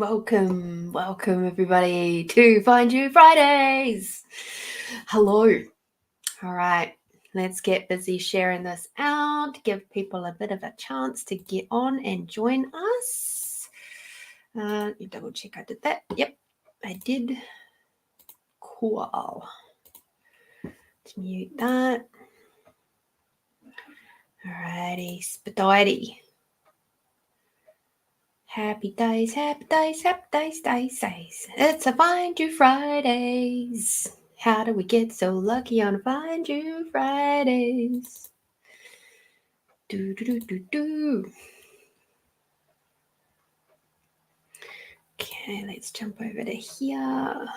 Welcome everybody to Find You Fridays. Hello. All right, let's get busy sharing this out, give people a bit of a chance to get on and join us. You double check I did that. Yep, I did. Cool. Let's mute that. Alrighty, spaghetti. Happy days, happy days, happy days. It's a Find You Fridays. How do we get so lucky on Find You Fridays? Do. Okay, let's jump over to here.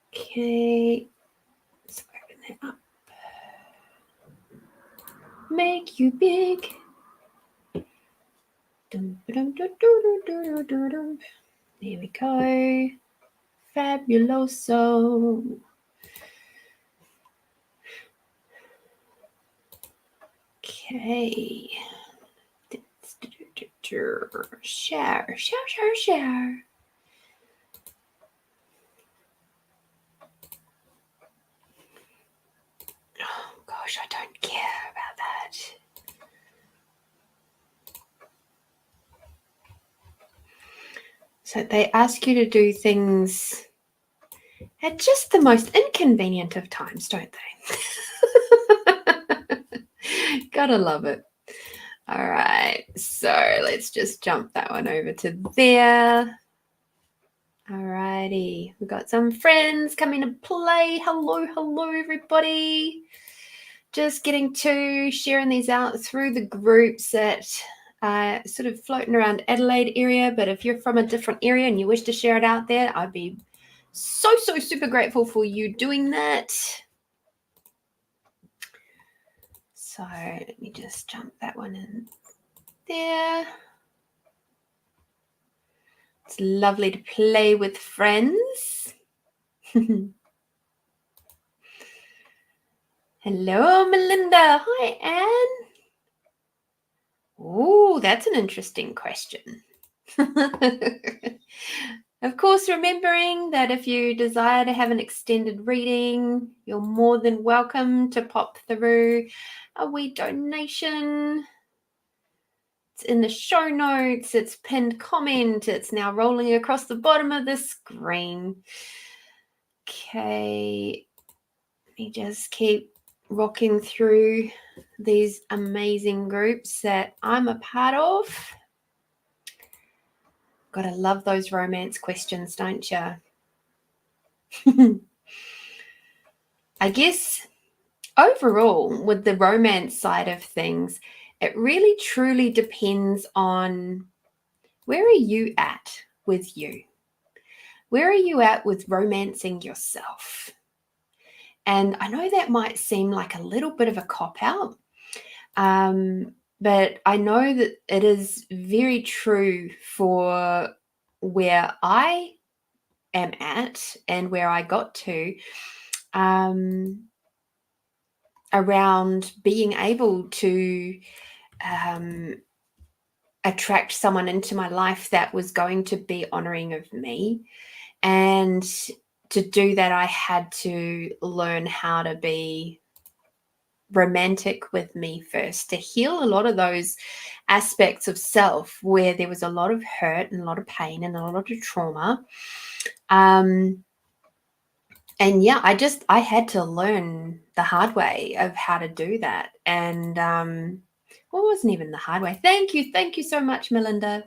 Okay, let's open that up. Make you big. There we go. Fabuloso. Okay. Share. Oh gosh, I don't care about that. So they ask you to do things at just the most inconvenient of times, don't they? Gotta love it. All right, so let's just jump that one over to there. All righty, we've got some friends coming to play. Hello, everybody. Just getting to sharing these out through the groups that sort of floating around Adelaide area, but if you're from a different area and you wish to share it out there, I'd be so super grateful for you doing that. So let me just jump that one in there. It's lovely to play with friends. Hello, Melinda. Hi, Anne. Oh, that's an interesting question. Of course, remembering that if you desire to have an extended reading, you're more than welcome to pop through a wee donation. It's in the show notes, it's pinned comment, it's now rolling across the bottom of the screen. Okay, let me just keep rocking through these amazing groups that I'm a part of. Gotta love those romance questions, don't you? I guess overall, with the romance side of things, it really truly depends on where are you at with you? Where are you at with romancing yourself? And I know that might seem like a little bit of a cop-out, but I know that it is very true for where I am at and where I got to around being able to attract someone into my life that was going to be honoring of me. And to do that, I had to learn how to be romantic with me first, to heal a lot of those aspects of self where there was a lot of hurt and a lot of pain and a lot of trauma. And yeah, I had to learn the hard way of how to do that. And well, it wasn't even the hard way. Thank you so much, Melinda.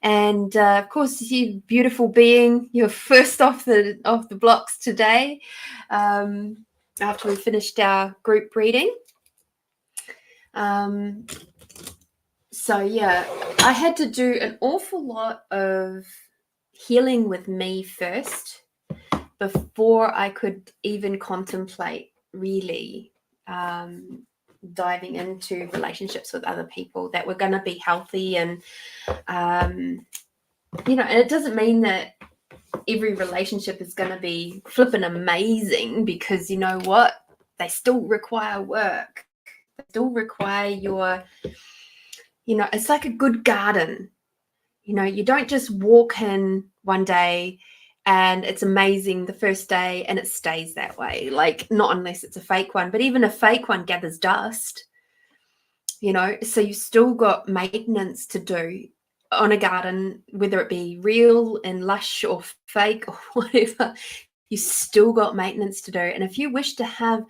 And of course, you beautiful being, you're first off the blocks today. After we finished our group reading. So yeah, I had to do an awful lot of healing with me first before I could even contemplate really diving into relationships with other people that were going to be healthy. And and it doesn't mean that every relationship is going to be flipping amazing, because you know what? they still require work. They still require your, it's like a good garden. You don't just walk in one day and it's amazing the first day and it stays that way. Like, not unless it's a fake one, but even a fake one gathers dust, so you've still got maintenance to do on a garden, whether it be real and lush or fake or whatever. You still got maintenance to do. And if you wish to have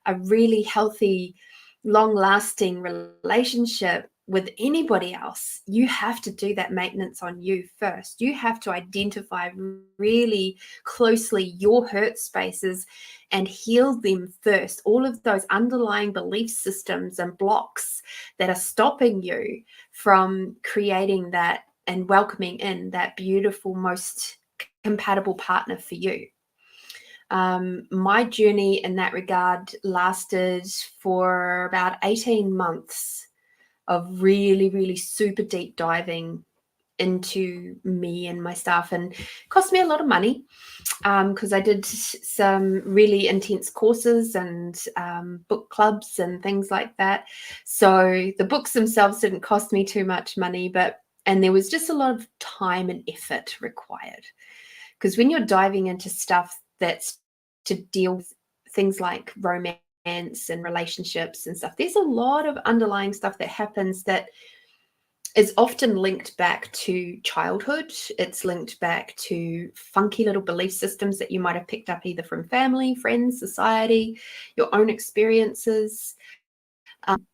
a really healthy, long-lasting relationship with anybody else, you have to do that maintenance on you first. You have to identify really closely your hurt spaces and heal them first. All of those underlying belief systems and blocks that are stopping you from creating that and welcoming in that beautiful, most compatible partner for you. My journey in that regard lasted for about 18 months of really, really super deep diving into me and my stuff, and cost me a lot of money because I did some really intense courses and book clubs and things like that. So the books themselves didn't cost me too much money, and there was just a lot of time and effort required, because when you're diving into stuff that's to deal with things like romance and relationships and stuff, there's a lot of underlying stuff that happens that is often linked back to childhood. It's linked back to funky little belief systems that you might have picked up either from family, friends, society, your own experiences.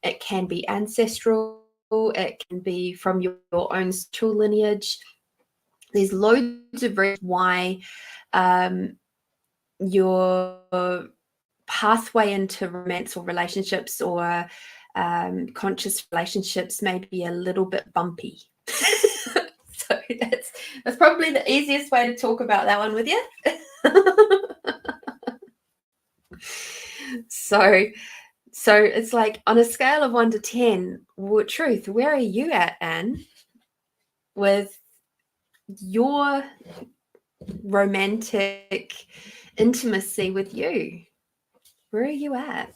It can be ancestral. It can be from your own spiritual lineage. There's loads of reasons why your pathway into romance or relationships or conscious relationships may be a little bit bumpy. So that's probably the easiest way to talk about that one with you. So it's like, on a scale of 1 to 10, truth, where are you at, Anne, with your romantic intimacy with you? Where are you at?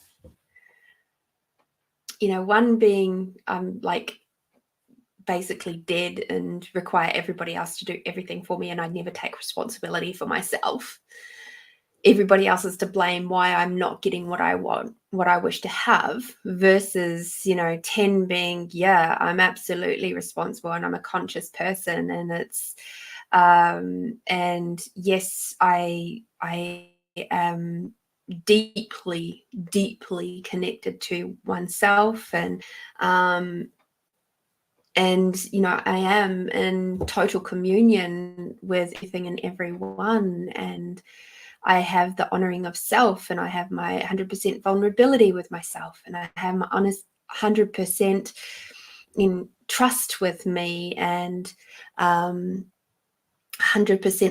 One being like basically dead and require everybody else to do everything for me, and I never take responsibility for myself. Everybody else is to blame why I'm not getting what I want, what I wish to have, versus 10 being, yeah, I'm absolutely responsible and I'm a conscious person, and it's and yes, I am deeply connected to oneself, and I am in total communion with everything and everyone, and I have the honoring of self, and I have my 100% vulnerability with myself, and I have my honest 100% in trust with me, and 100%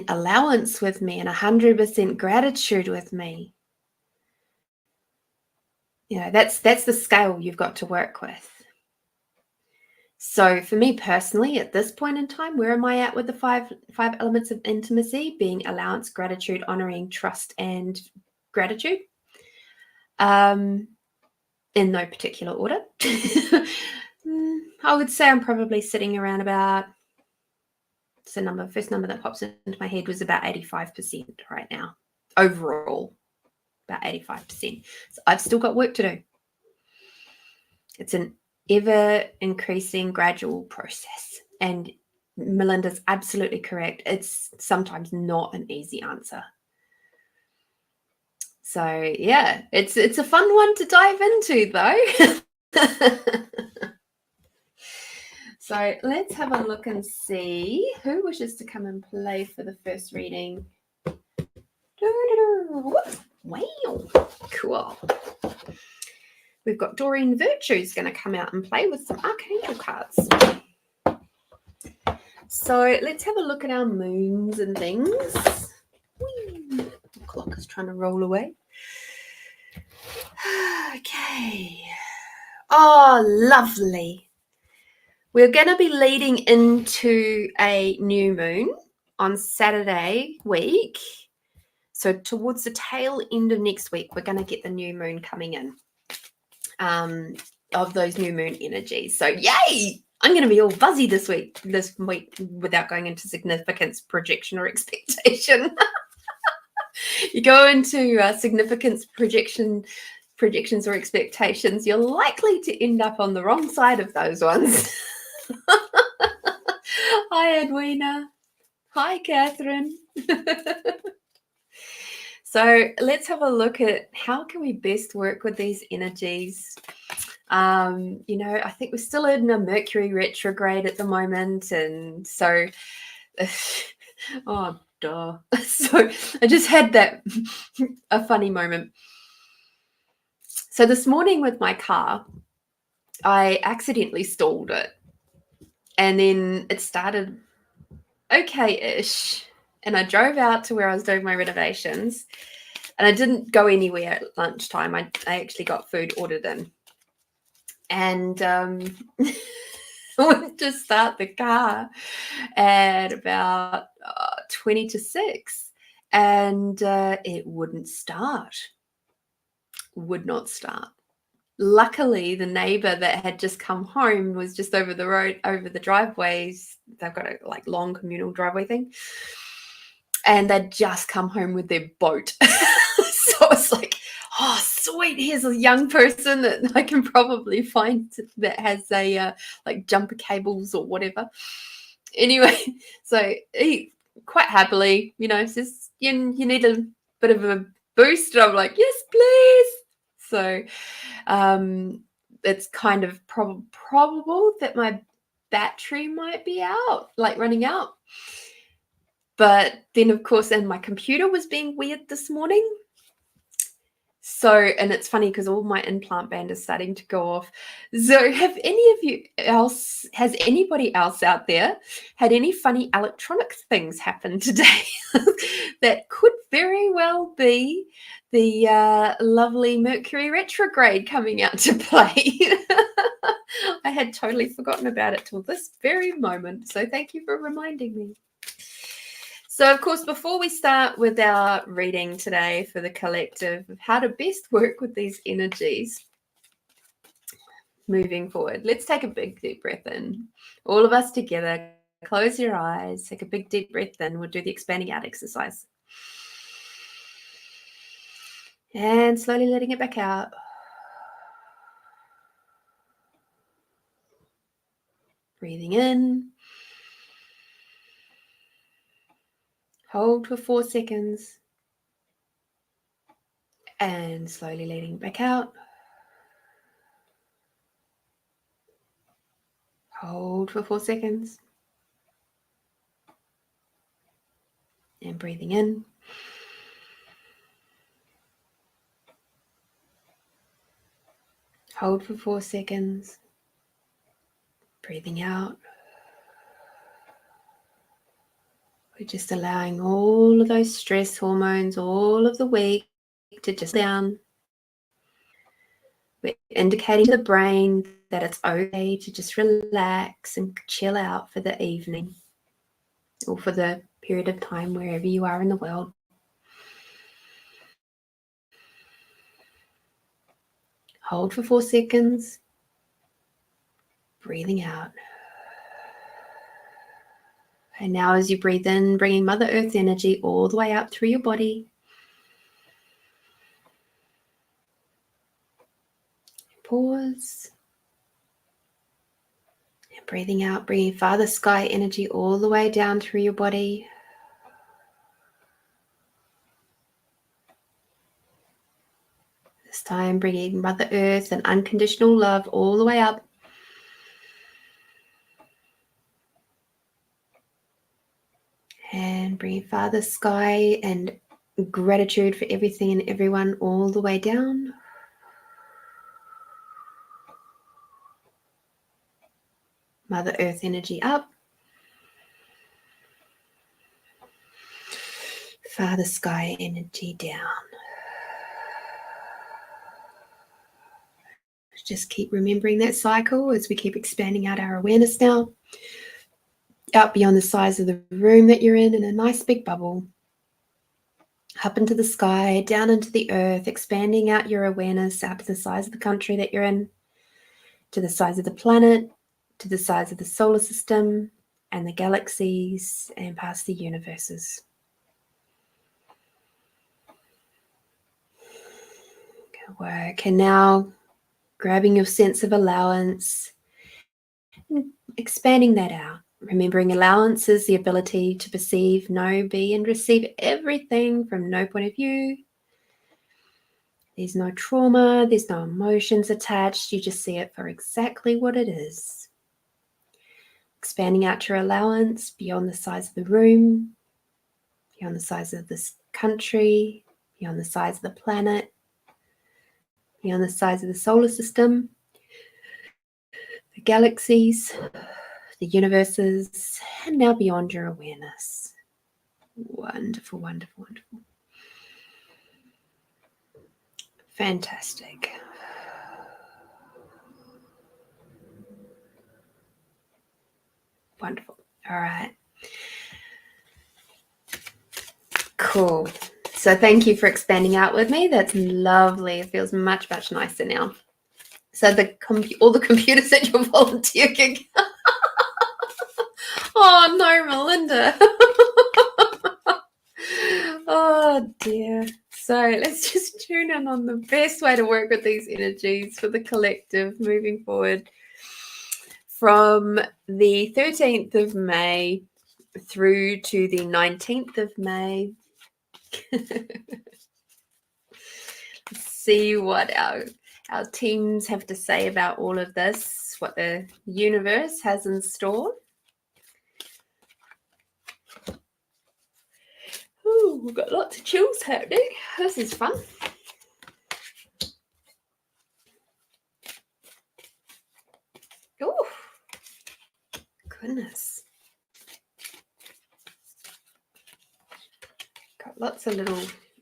allowance with me, and 100% gratitude with me. That's the scale you've got to work with. So for me personally, at this point in time, where am I at with the five elements of intimacy, being allowance, gratitude, honoring, trust, and gratitude? In no particular order. I would say I'm probably sitting around about, first number that pops into my head was about 85% right now. Overall, about 85%. So I've still got work to do. It's an ever increasing gradual process, and Melinda's absolutely correct. It's sometimes not an easy answer. So yeah, it's a fun one to dive into though. So let's have a look and see who wishes to come and play for the first reading. Wow, cool. We've got Doreen Virtue's going to come out and play with some Archangel cards. So let's have a look at our moons and things. Whee! The clock is trying to roll away. Okay. Oh, lovely. We're going to be leading into a new moon on Saturday week. So towards the tail end of next week, we're going to get the new moon coming in, of those new moon energies. So yay! I'm going to be all buzzy this week without going into significance, projection, or expectation. You go into significance, projections, or expectations, you're likely to end up on the wrong side of those ones. Hi, Edwina. Hi, Catherine. So let's have a look at how can we best work with these energies. I think we're still in a Mercury retrograde at the moment, and so oh duh. So I just had a funny moment. So this morning with my car, I accidentally stalled it, and then it started okay-ish, and I drove out to where I was doing my renovations, and I didn't go anywhere at lunchtime. I actually got food ordered in, and went to start the car at about 20 to 6, and it would not start. Luckily, the neighbor that had just come home was just over the road, over the driveways. They've got a long communal driveway thing, and they'd just come home with their boat. So it's like, oh, sweet, here's a young person that I can probably find that has a jumper cables or whatever. Anyway, so he quite happily, says, you need a bit of a boost. And I'm like, yes, please. So it's kind of probable that my battery might be out, running out. But then, of course, and my computer was being weird this morning. So, and it's funny because all my implant band is starting to go off. So has anybody else out there had any funny electronic things happen today that could very well be the lovely Mercury retrograde coming out to play? I had totally forgotten about it till this very moment. So thank you for reminding me. So, of course, before we start with our reading today for the collective of how to best work with these energies moving forward, let's take a big deep breath in. All of us together, close your eyes, take a big deep breath in. We'll do the expanding out exercise. And slowly letting it back out. Breathing in. Hold for 4 seconds. And slowly letting it back out. Hold for 4 seconds. And breathing in. Hold for 4 seconds. Breathing out. We're just allowing all of those stress hormones, all of the week to just down. We're indicating to the brain that it's okay to just relax and chill out for the evening or for the period of time wherever you are in the world. Hold for 4 seconds. Breathing out. And now as you breathe in, bringing Mother Earth energy all the way up through your body. Pause. And breathing out, bringing Father Sky energy all the way down through your body. This time bringing Mother Earth and unconditional love all the way up. And bringing Father Sky and gratitude for everything and everyone all the way down. Mother Earth energy up. Father Sky energy down. Just keep remembering that cycle as we keep expanding out our awareness now. Out beyond the size of the room that you're in a nice big bubble. up into the sky, down into the earth, expanding out your awareness out to the size of the country that you're in, to the size of the planet, to the size of the solar system and the galaxies, and past the universes. Good work. And now grabbing your sense of allowance and expanding that out. Remembering allowance is the ability to perceive, know, be, and receive everything from no point of view. There's no trauma, there's no emotions attached. You just see it for exactly what it is. Expanding out your allowance beyond the size of the room, beyond the size of this country, beyond the size of the planet, beyond the size of the solar system, the galaxies, the universes, and now beyond your awareness. Wonderful, wonderful, wonderful. Fantastic. Wonderful. All right. Cool. So thank you for expanding out with me. That's lovely. It feels much, much nicer now. So all the computers at your volunteer gig. Oh no, Melinda. Oh dear. So let's just tune in on the best way to work with these energies for the collective moving forward from the 13th of May through to the 19th of May. See what our teams have to say about all of this, what the universe has in store. Ooh, we've got lots of chills happening. This is fun. Oh, goodness. Got lots of little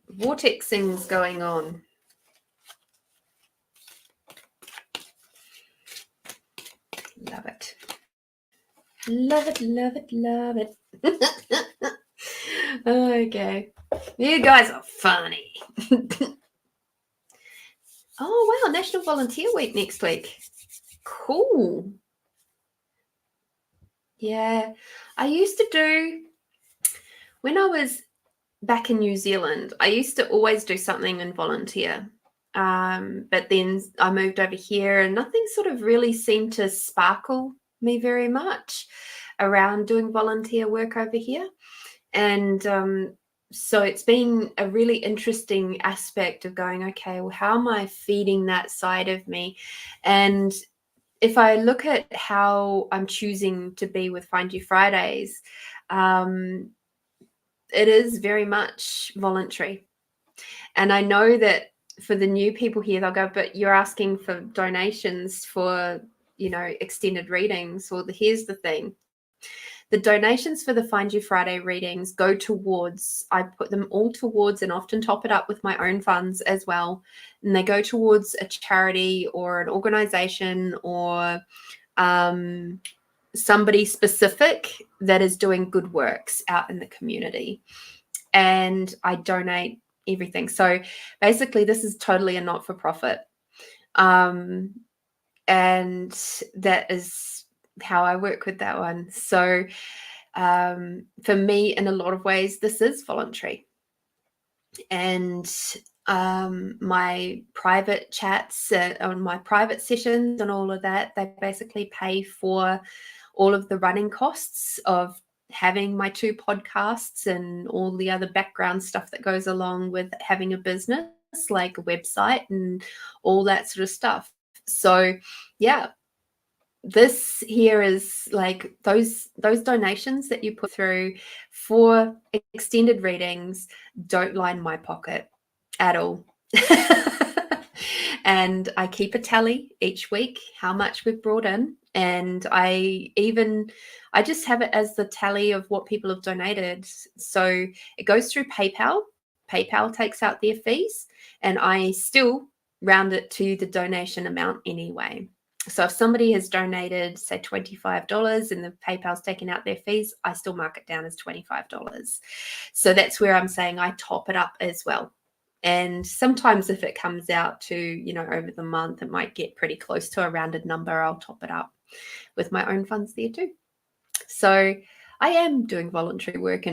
vortex things going on. Love it. Love it, love it, love it. Okay. You guys are funny. Oh, wow. National Volunteer Week next week. Cool. Yeah. I used to do, when I was back in New Zealand, I used to always do something and volunteer. But then I moved over here and nothing sort of really seemed to sparkle me very much around doing volunteer work over here. And so it's been a really interesting aspect of going, okay, well, how am I feeding that side of me? And if I look at how I'm choosing to be with Find You Fridays, it is very much voluntary. And I know that for the new people here, they'll go, but you're asking for donations for, extended readings. Well, here's the thing. The donations for the Find You Friday readings go towards, I put them all towards and often top it up with my own funds as well. And they go towards a charity or an organization or somebody specific that is doing good works out in the community. And I donate everything. So basically, this is totally a not-for-profit. And that is how I work with that one. So for me, in a lot of ways, this is voluntary. And my private chats on my private sessions and all of that, they basically pay for all of the running costs of having my 2 podcasts and all the other background stuff that goes along with having a business, like a website and all that sort of stuff. So yeah, this here is like those donations that you put through for extended readings don't line my pocket at all. And I keep a tally each week how much we've brought in, and I just have it as the tally of what people have donated. So it goes through PayPal. PayPal takes out their fees, and I still round it to the donation amount anyway. So if somebody has donated, say, $25 and the PayPal's taken out their fees, I still mark it down as $25. So that's where I'm saying I top it up as well. And sometimes if it comes out to, over the month, it might get pretty close to a rounded number. I'll top it up with my own funds there too. So I am doing voluntary work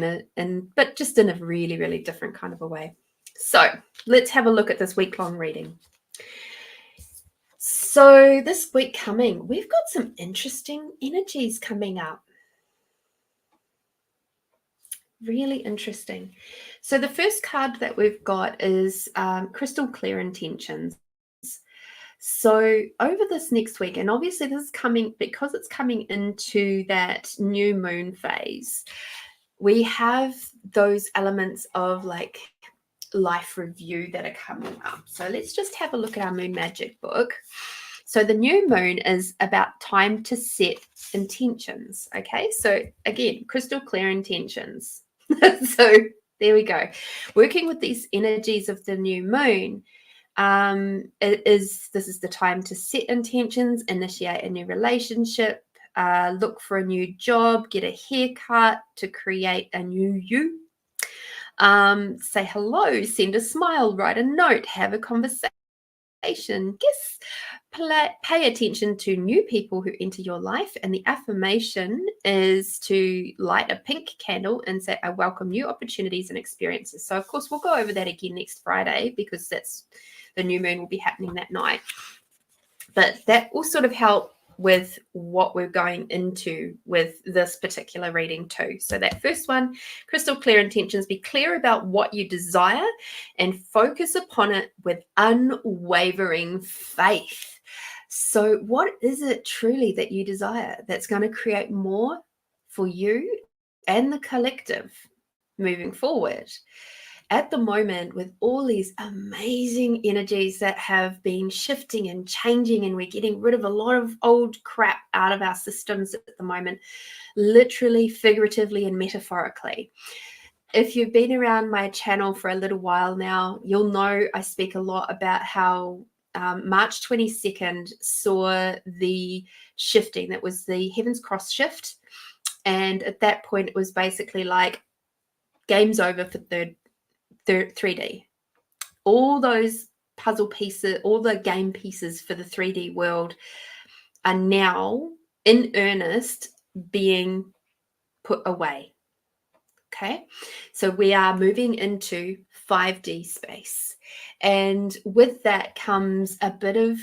but just in a really, really different kind of a way. So let's have a look at this week-long reading. So this week coming, we've got some interesting energies coming up. Really interesting. So the first card that we've got is Crystal Clear Intentions. So over this next week, and obviously this is coming because it's coming into that new moon phase, we have those elements of like life review that are coming up. So let's just have a look at our Moon Magic book. So the new moon is about time to set intentions. Okay, so again, crystal clear intentions. So there we go. Working with these energies of the new moon, this is the time to set intentions, initiate a new relationship, look for a new job, get a haircut, to create a new you. Say hello, send a smile, write a note, have a conversation. Pay attention to new people who enter your life. And the affirmation is to light a pink candle and say, I welcome new opportunities and experiences. So, of course, we'll go over that again next Friday because that's the new moon will be happening that night. But that will sort of help with what we're going into with this particular reading too. So that first one, crystal clear intentions, be clear about what you desire and focus upon it with unwavering faith. So what is it truly that you desire that's going to create more for you and the collective moving forward? At the moment, with all these amazing energies that have been shifting and changing, and we're getting rid of a lot of old crap out of our systems at the moment, literally, figuratively, and metaphorically. If you've been around my channel for a little while now, you'll know I speak a lot about how March 22nd saw the shifting. That was the Heaven's Cross shift. And at that point, it was basically like game's over for 3D. All those puzzle pieces, all the game pieces for the 3D world are now in earnest being put away. Okay, so we are moving into 5D space. And with that comes a bit of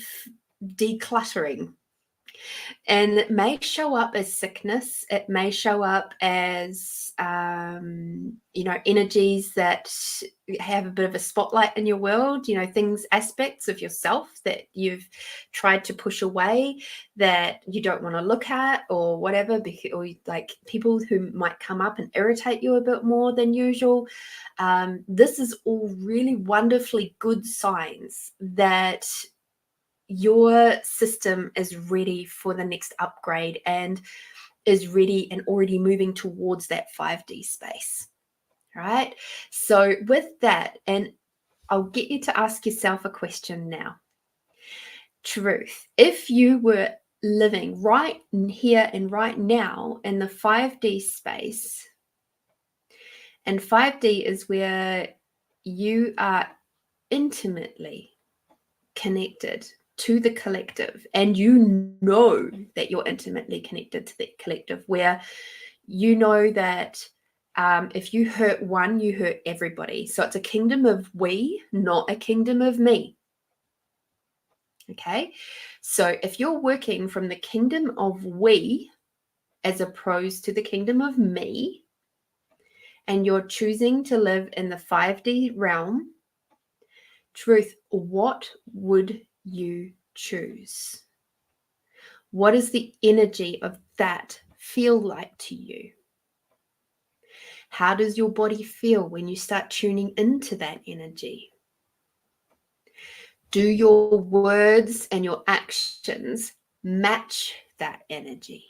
decluttering. And it may show up as sickness. It may show up as, energies that have a bit of a spotlight in your world, things, aspects of yourself that you've tried to push away, that you don't want to look at or whatever, or like people who might come up and irritate you a bit more than usual. This is all really wonderfully good signs that your system is ready for the next upgrade and is ready and already moving towards that 5D space, right? So with that, and I'll get you to ask yourself a question now. Truth, if you were living right here and right now in the 5D space, and 5D is where you are intimately connected to the collective, and you know that you're intimately connected to the collective, where you know that if you hurt one, you hurt everybody. So it's a kingdom of we, not a kingdom of me. Okay, so if you're working from the kingdom of we as opposed to the kingdom of me, and you're choosing to live in the 5D realm, truth, what would you choose? What does the energy of that feel like to you? How does your body feel when you start tuning into that energy? Do your words and your actions match that energy?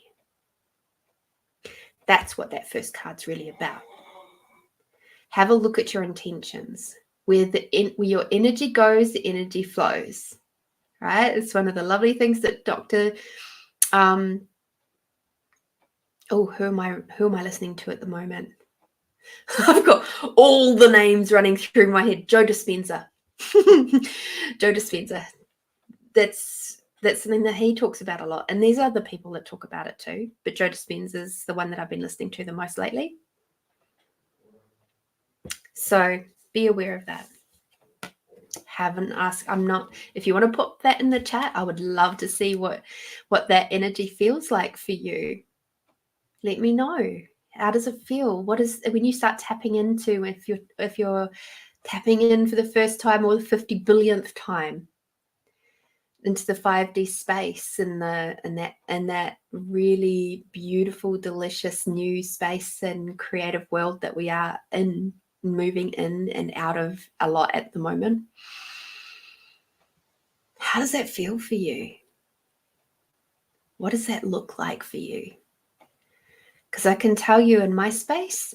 That's what that first card's really about. Have a look at your intentions. Where your energy goes, the energy flows. right? It's one of the lovely things that Dr. Who am I listening to at the moment? I've got all the names running through my head. Joe Dispenza. Joe Dispenza. That's something that he talks about a lot. And there's other people that talk about it too. But Joe Dispenza is the one that I've been listening to the most lately. So be aware of that. Haven't asked. I'm not. If you want to put that in the chat, I would love to see what that energy feels like for you. Let me know. How does it feel? What is when you start tapping into, if you're tapping in for the first time or the 50 billionth time into the 5D space and that really beautiful, delicious new space and creative world that we are in, moving in and out of a lot at the moment. How does that feel for you? What does that look like for you? Because I can tell you in my space,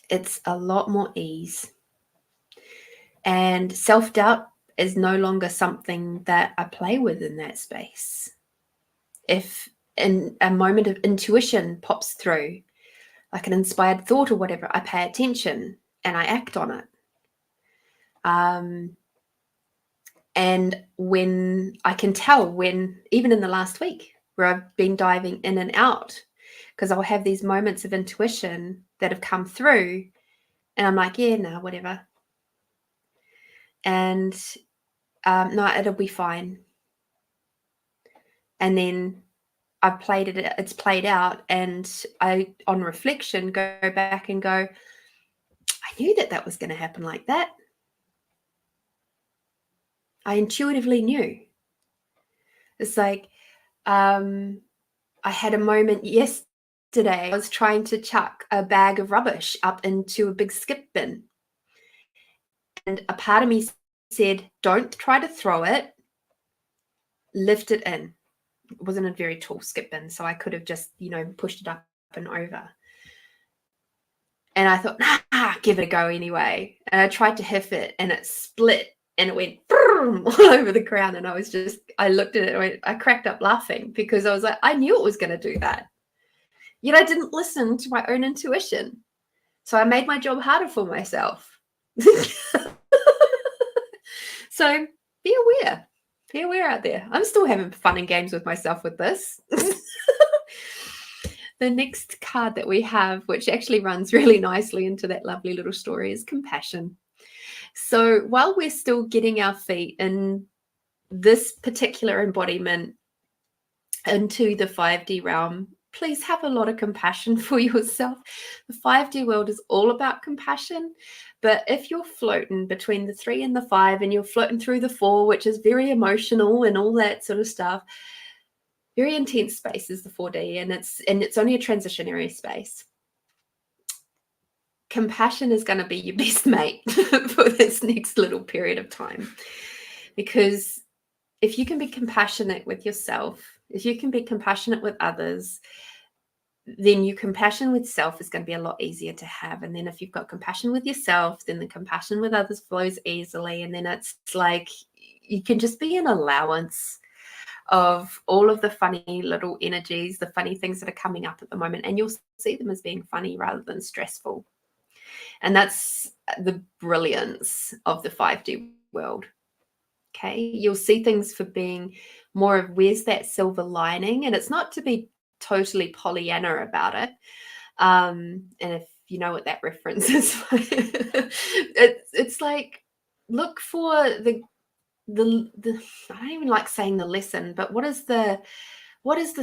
it's a lot more ease. And self-doubt is no longer something that I play with in that space. If in a moment of intuition pops through, like an inspired thought or whatever, I pay attention and I act on it. And when I can tell, when even in the last week where I've been diving in and out, because I'll have these moments of intuition that have come through and I'm like, yeah, no, whatever. And no, it'll be fine. And then I've played it, it's played out, and I, on reflection, go back and go, I knew that was going to happen like that. I intuitively knew. It's like, I had a moment yesterday. I was trying to chuck a bag of rubbish up into a big skip bin. And a part of me said, don't try to throw it, lift it in. It wasn't a very tall skip bin, so I could have just, pushed it up and over. And I thought, give it a go anyway. And I tried to hit it and it split and it went boom, all over the ground. And I looked at it and I cracked up laughing because I was like, I knew it was going to do that. Yet I didn't listen to my own intuition. So I made my job harder for myself. So be aware. Be aware out there. I'm still having fun and games with myself with this. The next card that we have, which actually runs really nicely into that lovely little story, is compassion. So while we're still getting our feet in this particular embodiment into the 5D realm, please have a lot of compassion for yourself. The 5D world is all about compassion. But if you're floating between the 3 and the 5 and you're floating through the 4, which is very emotional and all that sort of stuff, very intense space is the 4D, and it's only a transitionary space. Compassion is going to be your best mate for this next little period of time. Because if you can be compassionate with yourself, if you can be compassionate with others, then your compassion with self is going to be a lot easier to have. And then if you've got compassion with yourself, then the compassion with others flows easily. And then it's like you can just be an allowance of all of the funny little energies, the funny things that are coming up at the moment. And you'll see them as being funny rather than stressful. And that's the brilliance of the 5D world. Okay, you'll see things for being more of where's that silver lining, and it's not to be totally Pollyanna about it. And if you know what that reference is, it's like look for the I don't even like saying the lesson, but what is the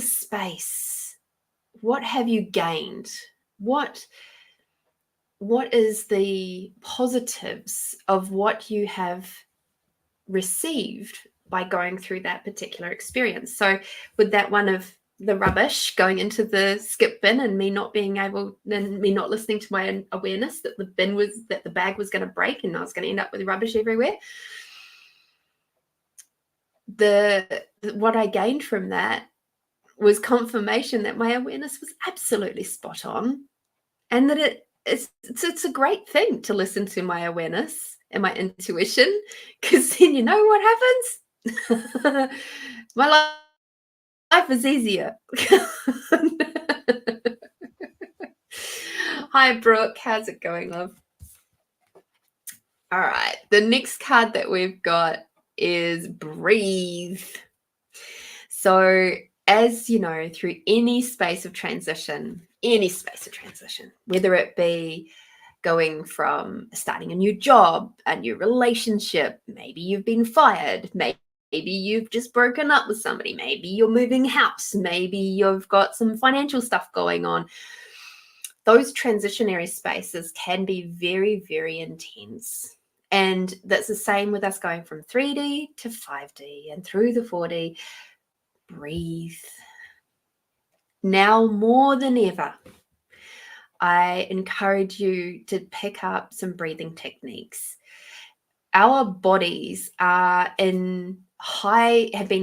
space? What have you gained? What is the positives of what you have received by going through that particular experience? So with that one of the rubbish going into the skip bin and me not being able, and me not listening to my awareness that the bag was going to break and I was going to end up with rubbish everywhere. What I gained from that was confirmation that my awareness was absolutely spot on, and that it's a great thing to listen to my awareness and my intuition, because then you know what happens? My life is easier. Hi, Brooke. How's it going, love? All right. The next card that we've got is breathe. So, as you know, through any space of transition, whether it be going from starting a new job, a new relationship, maybe you've been fired, maybe you've just broken up with somebody, maybe you're moving house, maybe you've got some financial stuff going on. Those transitionary spaces can be very, very intense. And that's the same with us going from 3D to 5D and through the 4D. Breathe. Now more than ever, I encourage you to pick up some breathing techniques. Our bodies have been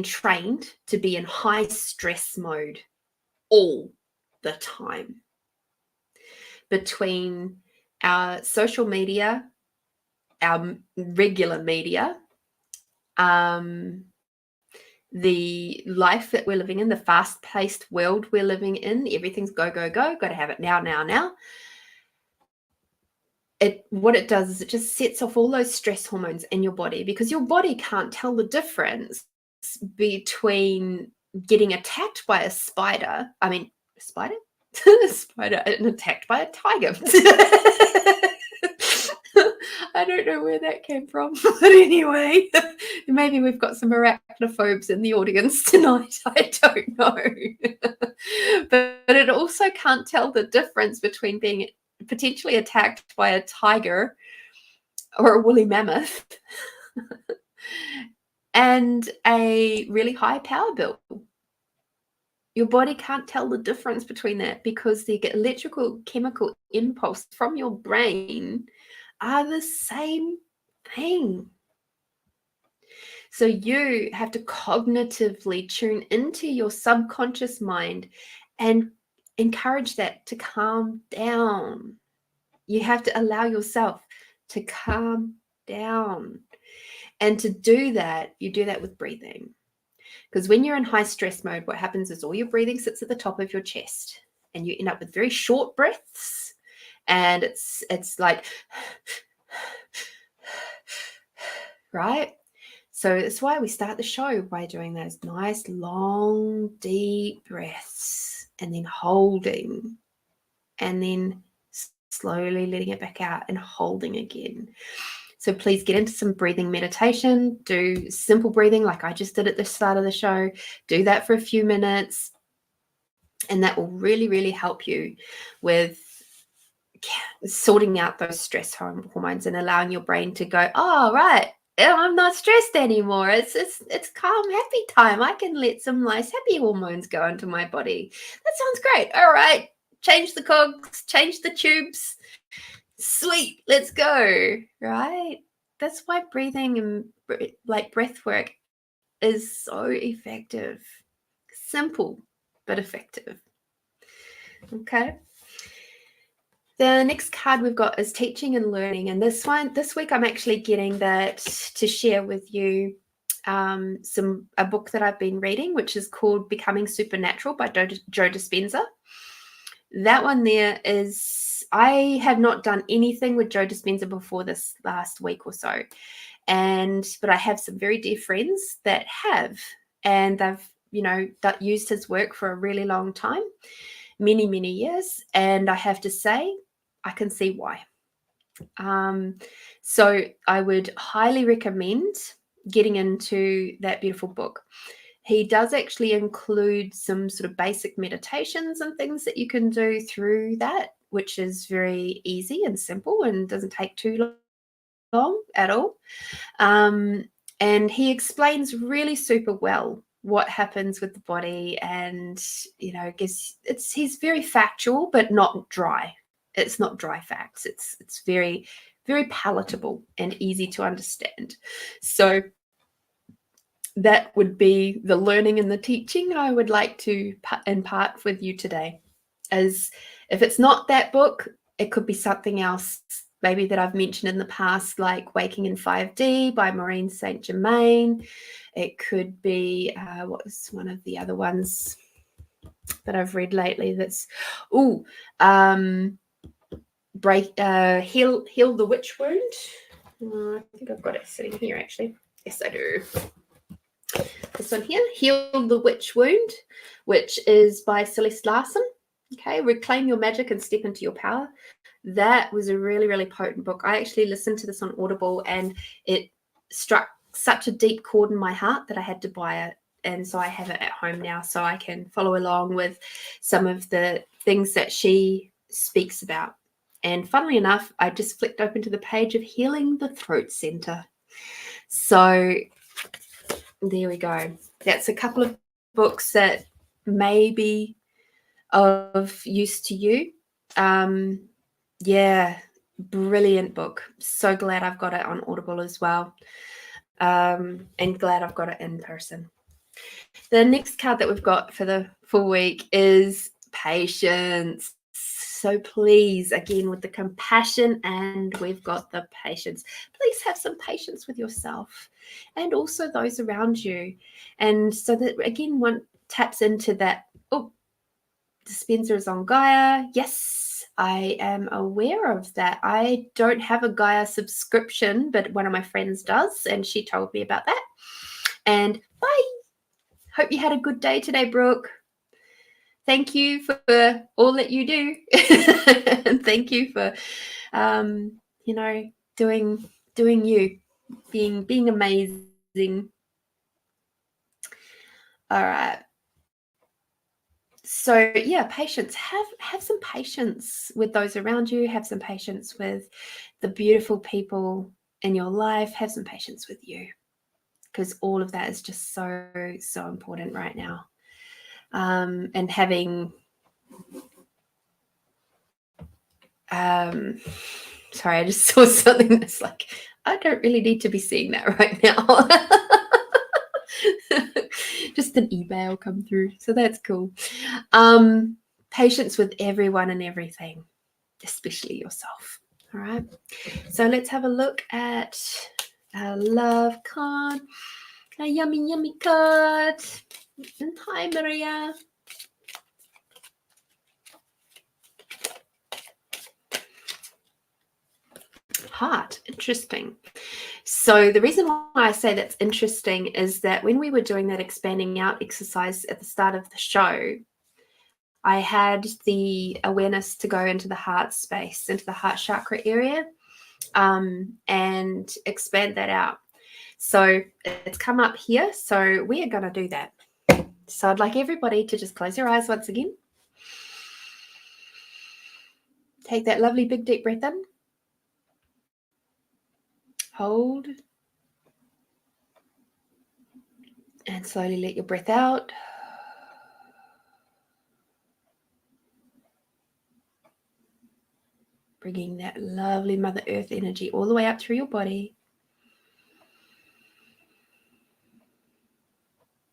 trained to be in high stress mode all the time. Between our social media, our regular media, the life that we're living in, the fast-paced world we're living in, everything's go, go, go, got to have it now, now, now. What it does is it just sets off all those stress hormones in your body, because your body can't tell the difference between getting attacked by a spider. I mean, spider? Spider and attacked by a tiger. I don't know where that came from, but anyway, maybe we've got some arachnophobes in the audience tonight. I don't know. But it also can't tell the difference between being potentially attacked by a tiger or a woolly mammoth and a really high power bill. Your body can't tell the difference between that, because the electrical chemical impulse from your brain are the same thing. So you have to cognitively tune into your subconscious mind and encourage that to calm down. You have to allow yourself to calm down. And to do that, you do that with breathing. Because when you're in high stress mode, what happens is all your breathing sits at the top of your chest, and you end up with very short breaths. And it's like, right? So that's why we start the show by doing those nice, long, deep breaths, and then holding, and then slowly letting it back out and holding again. So please get into some breathing meditation. Do simple breathing like I just did at the start of the show. Do that for a few minutes, and that will really, really help you with sorting out those stress hormones and allowing your brain to go, oh, right, I'm not stressed anymore. It's calm, happy time. I can let some nice, happy hormones go into my body. That sounds great. All right, change the cogs, change the tubes. Sweet, let's go, right? That's why breathing and like breath work is so effective. Simple, but effective. Okay. The next card we've got is teaching and learning. And this week I'm actually getting that to share with you a book that I've been reading, which is called Becoming Supernatural by Joe Dispenza. That one there is, I have not done anything with Joe Dispenza before this last week or so. But I have some very dear friends that have, and they've, used his work for a really long time, many, many years. And I have to say, I can see why. So I would highly recommend getting into that beautiful book. He does actually include some sort of basic meditations and things that you can do through that, which is very easy and simple and doesn't take too long at all. And he explains really super well what happens with the body, and he's very factual but not dry. It's not dry facts. It's very, very palatable and easy to understand. So that would be the learning and the teaching I would like to impart with you today. As if it's not that book, it could be something else maybe that I've mentioned in the past, like Waking in 5D by Maureen St. Germain. It could be, what was one of the other ones that I've read lately that's, heal the witch wound. I think I've got it sitting here actually. Yes, I do. This one here, Heal the Witch Wound, which is by Celeste Larson. Okay, reclaim your magic and step into your power. That was a really, really potent book. I actually listened to this on Audible and it struck such a deep chord in my heart that I had to buy it. And so I have it at home now so I can follow along with some of the things that she speaks about. And funnily enough, I just flicked open to the page of Healing the Throat Center. So there we go. That's a couple of books that may be of use to you. Yeah, brilliant book. So glad I've got it on Audible as well. And glad I've got it in person. The next card that we've got for the full week is patience. So please, again, with the compassion, and we've got the patience. Please have some patience with yourself and also those around you. And so that, again, one taps into that, Dispenser is on Gaia. Yes, I am aware of that. I don't have a Gaia subscription, but one of my friends does, and she told me about that. And bye. Hope you had a good day today, Brooke. Thank you for all that you do. And thank you for, doing you, being amazing. All right. So yeah, patience. Have some patience with those around you. Have some patience with the beautiful people in your life. Have some patience with you, because all of that is just so important right now. And having, sorry, I just saw something that's like, I don't really need to be seeing that right now. Just an email come through, so that's cool. Patience with everyone and everything, especially yourself. All right, so let's have a look at our love card, a yummy card. And hi, Maria. Heart. Interesting. So the reason why I say that's interesting is that when we were doing that expanding out exercise at the start of the show, I had the awareness to go into the heart space, into the heart chakra area, and expand that out. So it's come up here. So we are going to do that. So I'd like everybody to just close your eyes once again. Take that lovely big deep breath in. Hold. And slowly let your breath out. Bringing that lovely Mother Earth energy all the way up through your body.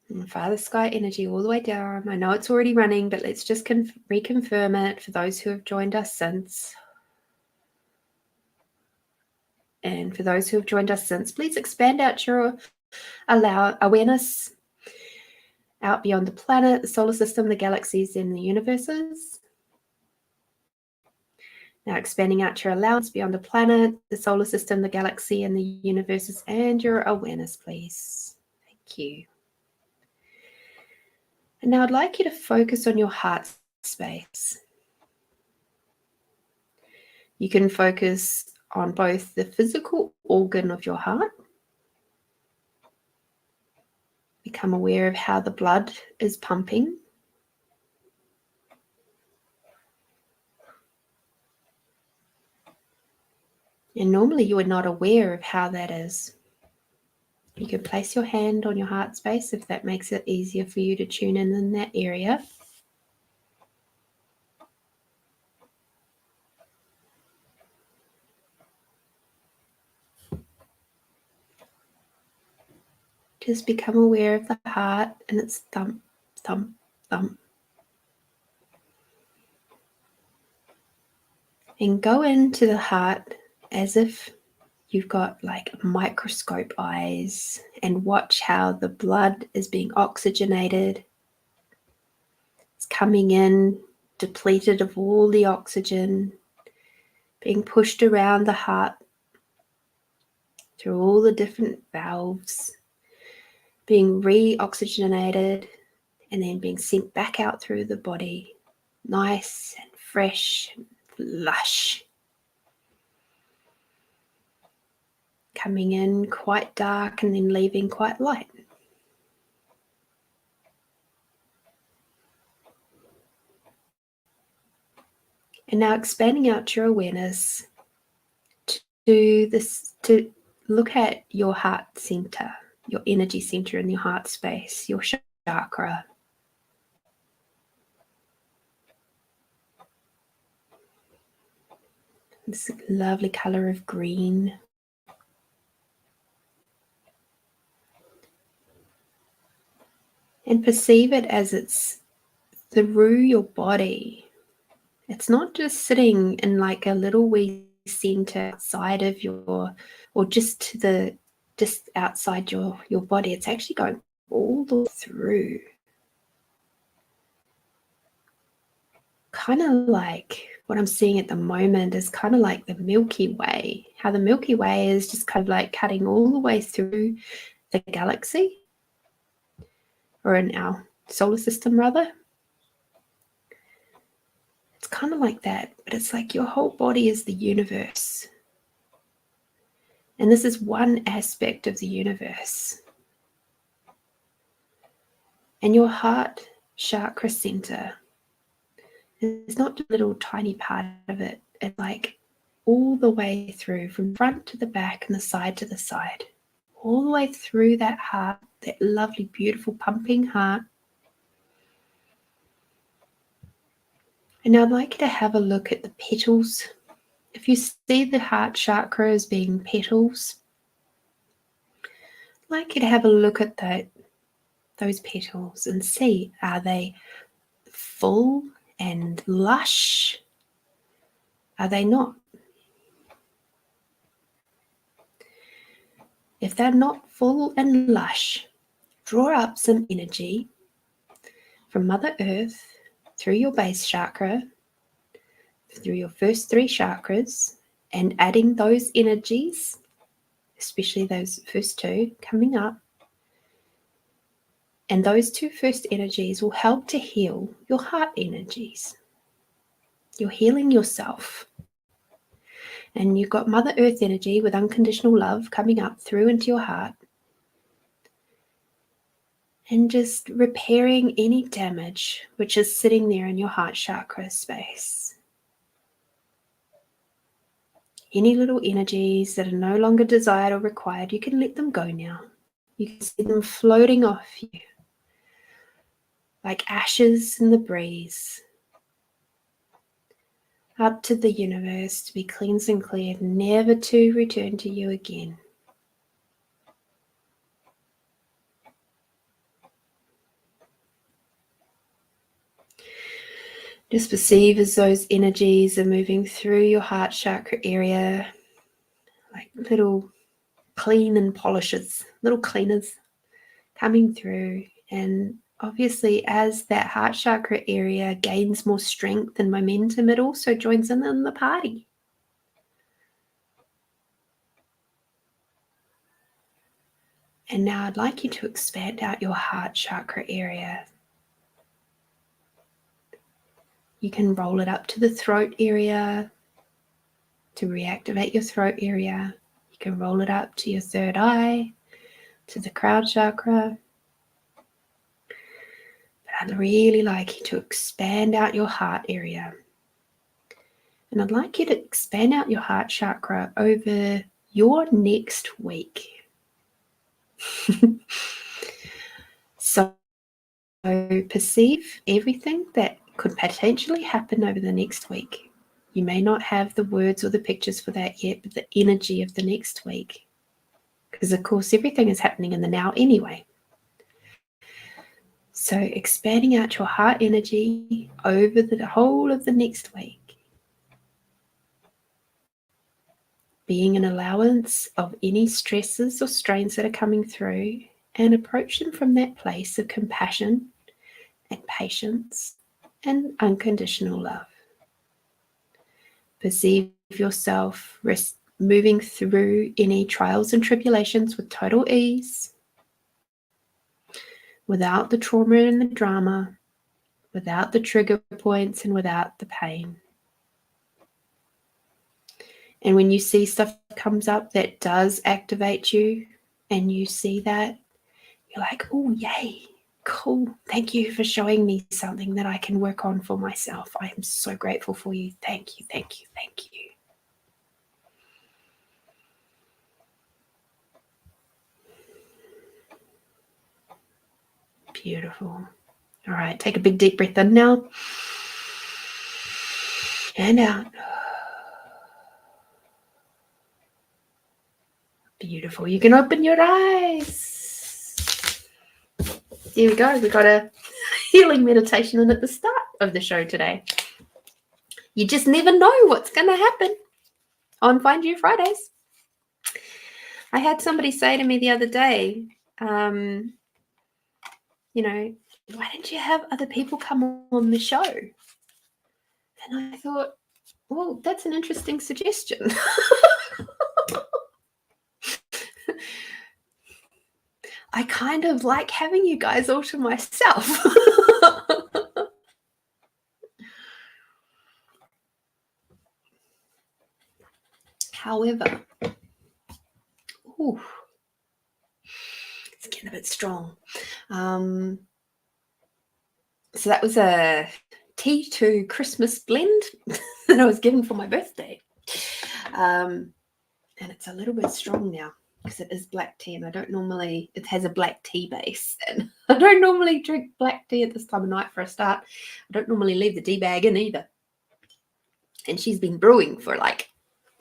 And Father Sky energy all the way down. I know it's already running, but let's just reconfirm it for those who have joined us since. And for those who have joined us since, please expand out your awareness out beyond the planet, the solar system, the galaxies, and the universes. Now expanding out your allowance beyond the planet, the solar system, the galaxy, and the universes, and your awareness, please. Thank you. And now I'd like you to focus on your heart space. You can focus on both the physical organ of your heart. Become aware of how the blood is pumping. And normally you are not aware of how that is. You can place your hand on your heart space if that makes it easier for you to tune in that area. Just become aware of the heart and its thump, thump, thump. And go into the heart as if you've got like microscope eyes, and watch how the blood is being oxygenated. It's coming in depleted of all the oxygen, being pushed around the heart through all the different valves, being re-oxygenated, and then being sent back out through the body, nice and fresh and lush. Coming in quite dark and then leaving quite light. And now expanding out your awareness to look at your heart center, your energy center in your heart space, your chakra. This lovely color of green. And perceive it as it's through your body. It's not just sitting in like a little wee center outside of your, or just outside your body. It's actually going all the way through. Kind of like what I'm seeing at the moment is kind of like the Milky Way. How the Milky Way is just kind of like cutting all the way through the galaxy, or in our solar system rather. It's kind of like that, but it's like your whole body is the universe. And this is one aspect of the universe. And your heart chakra center is not a little tiny part of it. It's like all the way through, from front to the back and the side to the side. All the way through that heart, that lovely, beautiful pumping heart. And now I'd like you to have a look at the petals. If you see the heart chakra as being petals, I'd like you to have a look at those petals and see, are they full and lush? Are they not? If they're not full and lush, draw up some energy from Mother Earth through your base chakra, through your first 3 chakras, and adding those energies, especially those first 2 coming up. And those 2 first energies will help to heal your heart energies. You're healing yourself. And you've got Mother Earth energy with unconditional love coming up through into your heart. And just repairing any damage which is sitting there in your heart chakra space. Any little energies that are no longer desired or required, you can let them go now. You can see them floating off you like ashes in the breeze, up to the universe to be cleansed and cleared, never to return to you again. Just perceive as those energies are moving through your heart chakra area, like little clean and polishes, little cleaners coming through. And obviously, as that heart chakra area gains more strength and momentum, it also joins in the party. And now I'd like you to expand out your heart chakra area. You can roll it up to the throat area to reactivate your throat area. You can roll it up to your third eye, to the crown chakra. But I'd really like you to expand out your heart area. And I'd like you to expand out your heart chakra over your next week. So perceive everything that could potentially happen over the next week. You may not have the words or the pictures for that yet, but the energy of the next week. Because, of course, everything is happening in the now anyway. So expanding out your heart energy over the whole of the next week. being an allowance of any stresses or strains that are coming through, and approach them from that place of compassion and patience and unconditional love. Perceive yourself moving through any trials and tribulations with total ease, without the trauma and the drama, without the trigger points, and without the pain. And when you see stuff comes up that does activate you, and you see that, you're like, oh, yay, cool. Thank you for showing me something that I can work on for myself. I am so grateful for you. Thank you, thank you, thank you. Beautiful. All right, take a big deep breath in now. And out. Beautiful. You can open your eyes. Here we go. We got a healing meditation in at the start of the show today. You just never know what's going to happen on Find You Fridays. I had somebody say to me the other day, why don't you have other people come on the show? And I thought, well, that's an interesting suggestion. I kind of like having you guys all to myself. However, it's getting a bit strong. So that was a tea to Christmas blend that I was given for my birthday. And it's a little bit strong now because it is black tea, and it has a black tea base. And I don't normally drink black tea at this time of night for a start. I don't normally leave the tea bag in either. And she's been brewing for like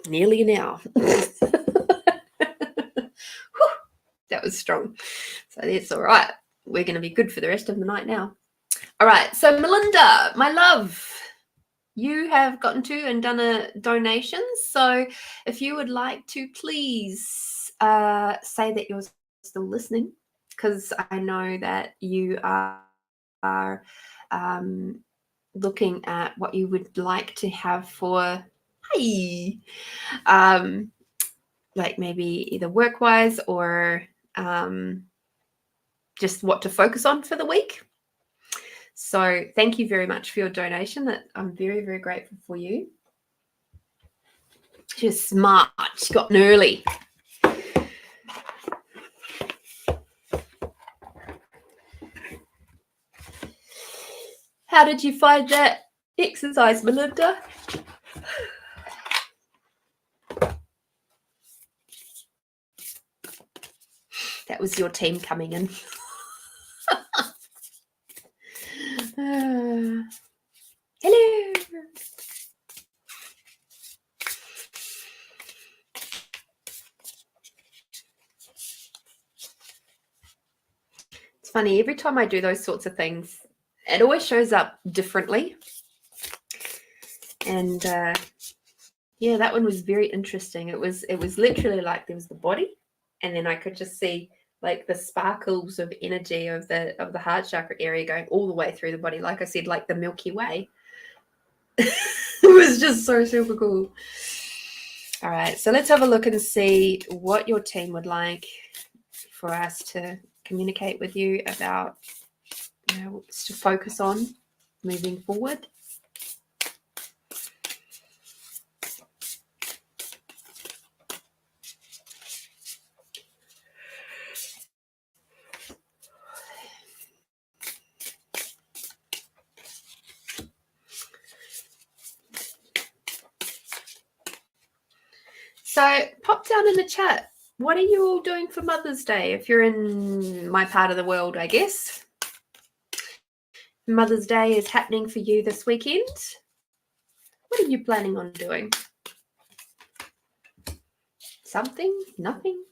nearly an hour. That was strong. So that's all right. We're going to be good for the rest of the night now. All right. So Melinda, my love, you have gotten to and done a donation. So if you would like to please say that you're still listening, because I know that you are looking at what you would like to have for, like maybe either work-wise or just what to focus on for the week. So thank you very much for your donation. I'm very, very grateful for you. She was smart. She got in early. How did you find that exercise, Melinda? That was your team coming in. Hello. It's funny, every time I do those sorts of things, it always shows up differently. And yeah, that one was very interesting. It was literally like there was the body, and then I could just see like the sparkles of energy of the heart chakra area going all the way through the body. Like I said, like the Milky Way. It was just so super cool. All right, so let's have a look and see what your team would like for us to communicate with you about, to focus on moving forward. So pop down in the chat. What are you all doing for Mother's Day? If you're in my part of the world, I guess. Mother's Day is happening for you this weekend. What are you planning on doing? Something? Nothing?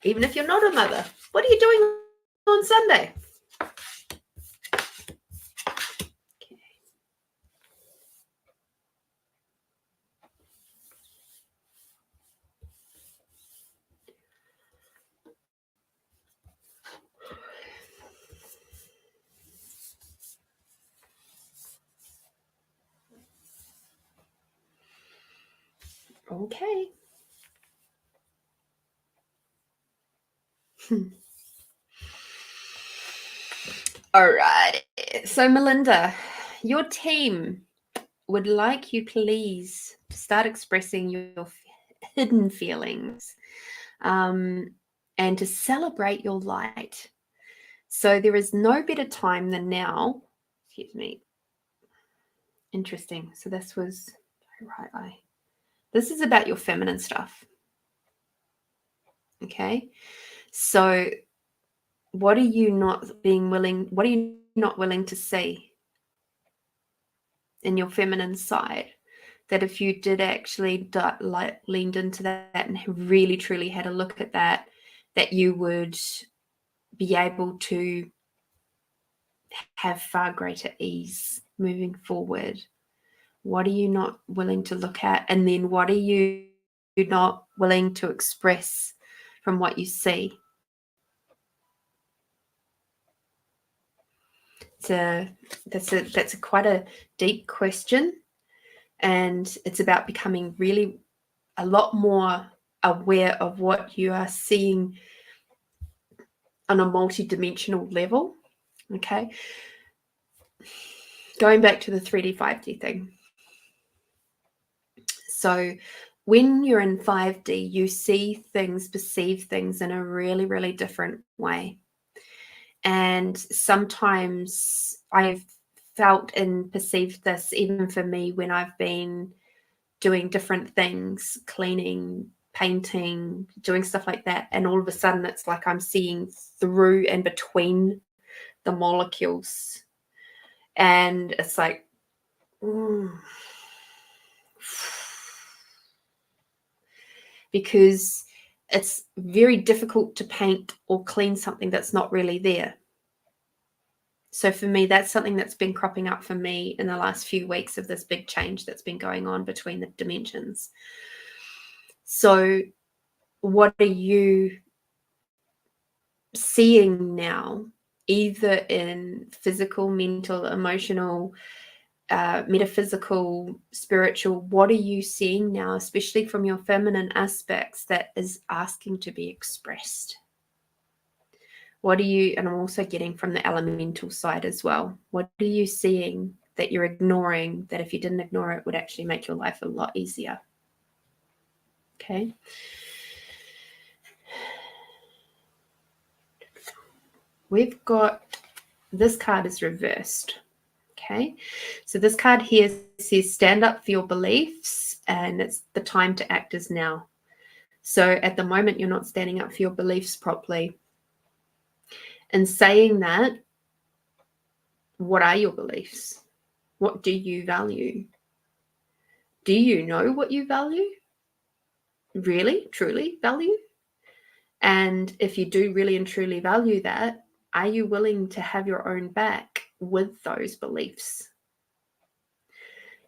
Even if you're not a mother, what are you doing on Sunday? Okay. All right. So, Melinda, your team would like you please to start expressing your hidden feelings, and to celebrate your light. So there is no better time than now. Excuse me. Interesting. So this was right eye. This is about your feminine stuff. Okay. So what are you not being willing? What are you not willing to see in your feminine side? That if you did actually leaned into that and really truly had a look at that, that you would be able to have far greater ease moving forward. What are you not willing to look at? And then what are you not willing to express from what you see? That's quite a deep question, and it's about becoming really a lot more aware of what you are seeing on a multi-dimensional level. Okay, going back to the 3D 5D thing. So when you're in 5D, you see things, perceive things in a really, really different way. And sometimes I've felt and perceived this even for me when I've been doing different things, cleaning, painting, doing stuff like that. And all of a sudden it's like I'm seeing through and between the molecules. And it's like, because it's very difficult to paint or clean something that's not really there. So for me, that's something that's been cropping up for me in the last few weeks of this big change that's been going on between the dimensions. So what are you seeing now, either in physical, mental, emotional, metaphysical, spiritual? What are you seeing now, especially from your feminine aspects, that is asking to be expressed? What are you, and I'm also getting from the elemental side as well, what are you seeing that you're ignoring, that if you didn't ignore it would actually make your life a lot easier? Okay. We've got, this card is reversed. Okay. So this card here says stand up for your beliefs, and it's the time to act is now. So at the moment, you're not standing up for your beliefs properly. And saying that, what are your beliefs? What do you value? Do you know what you value? Really, truly value? And if you do really and truly value that, are you willing to have your own back with those beliefs?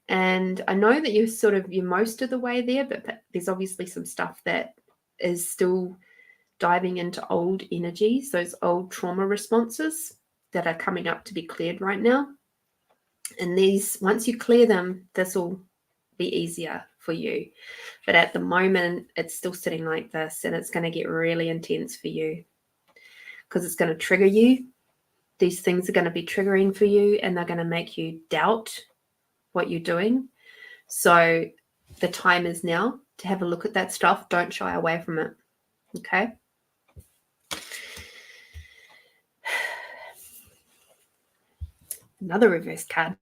And I know that you're most of the way there, but there's obviously some stuff that is still diving into old energies, those old trauma responses that are coming up to be cleared right now. And these, once you clear them, this will be easier for you. But at the moment, it's still sitting like this, and it's going to get really intense for you because it's going to trigger you. These things are going to be triggering for you, and they're going to make you doubt what you're doing. So the time is now to have a look at that stuff. Don't shy away from it. Okay. Another reverse card.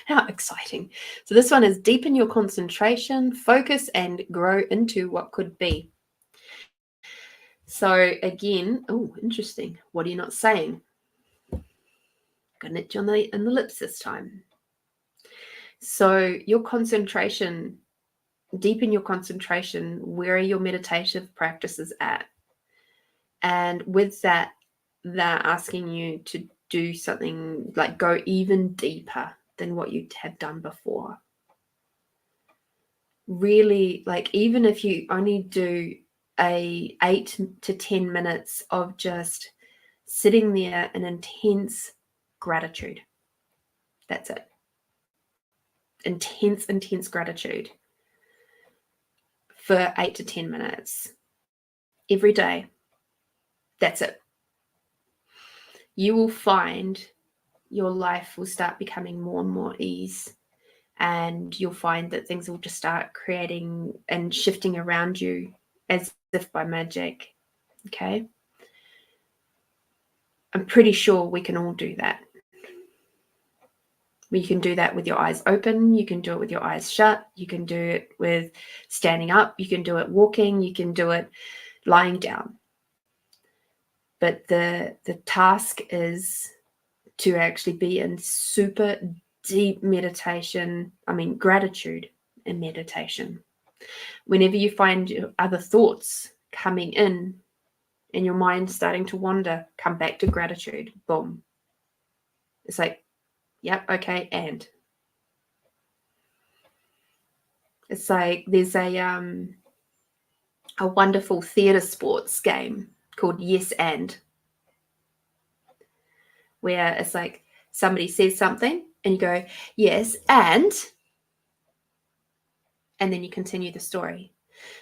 How exciting. So this one is deepen your concentration, focus, and grow into what could be. So again, oh, interesting. What are you not saying? Got an itch on the lips this time. So your concentration, deepen your concentration. Where are your meditative practices at? And with that, they're asking you to do something like go even deeper than what you have done before. Really, like, even if you only do a 8 to 10 minutes of just sitting there in intense gratitude. That's it. Intense gratitude. for 8 to 10 minutes every day. That's it. You will find your life will start becoming more and more ease, and you'll find that things will just start creating and shifting around you as if by magic. Okay? I'm pretty sure we can all do that. You can do that with your eyes open. You can do it with your eyes shut. You can do it with standing up. You can do it walking. You can do it lying down. But the task is to actually be in super deep meditation. I mean, gratitude and meditation. Whenever you find other thoughts coming in and your mind starting to wander, come back to gratitude. Boom. It's like, yep, okay, and. It's like there's a wonderful theatre sports game called Yes and, where it's like somebody says something and you go, yes, and then you continue the story.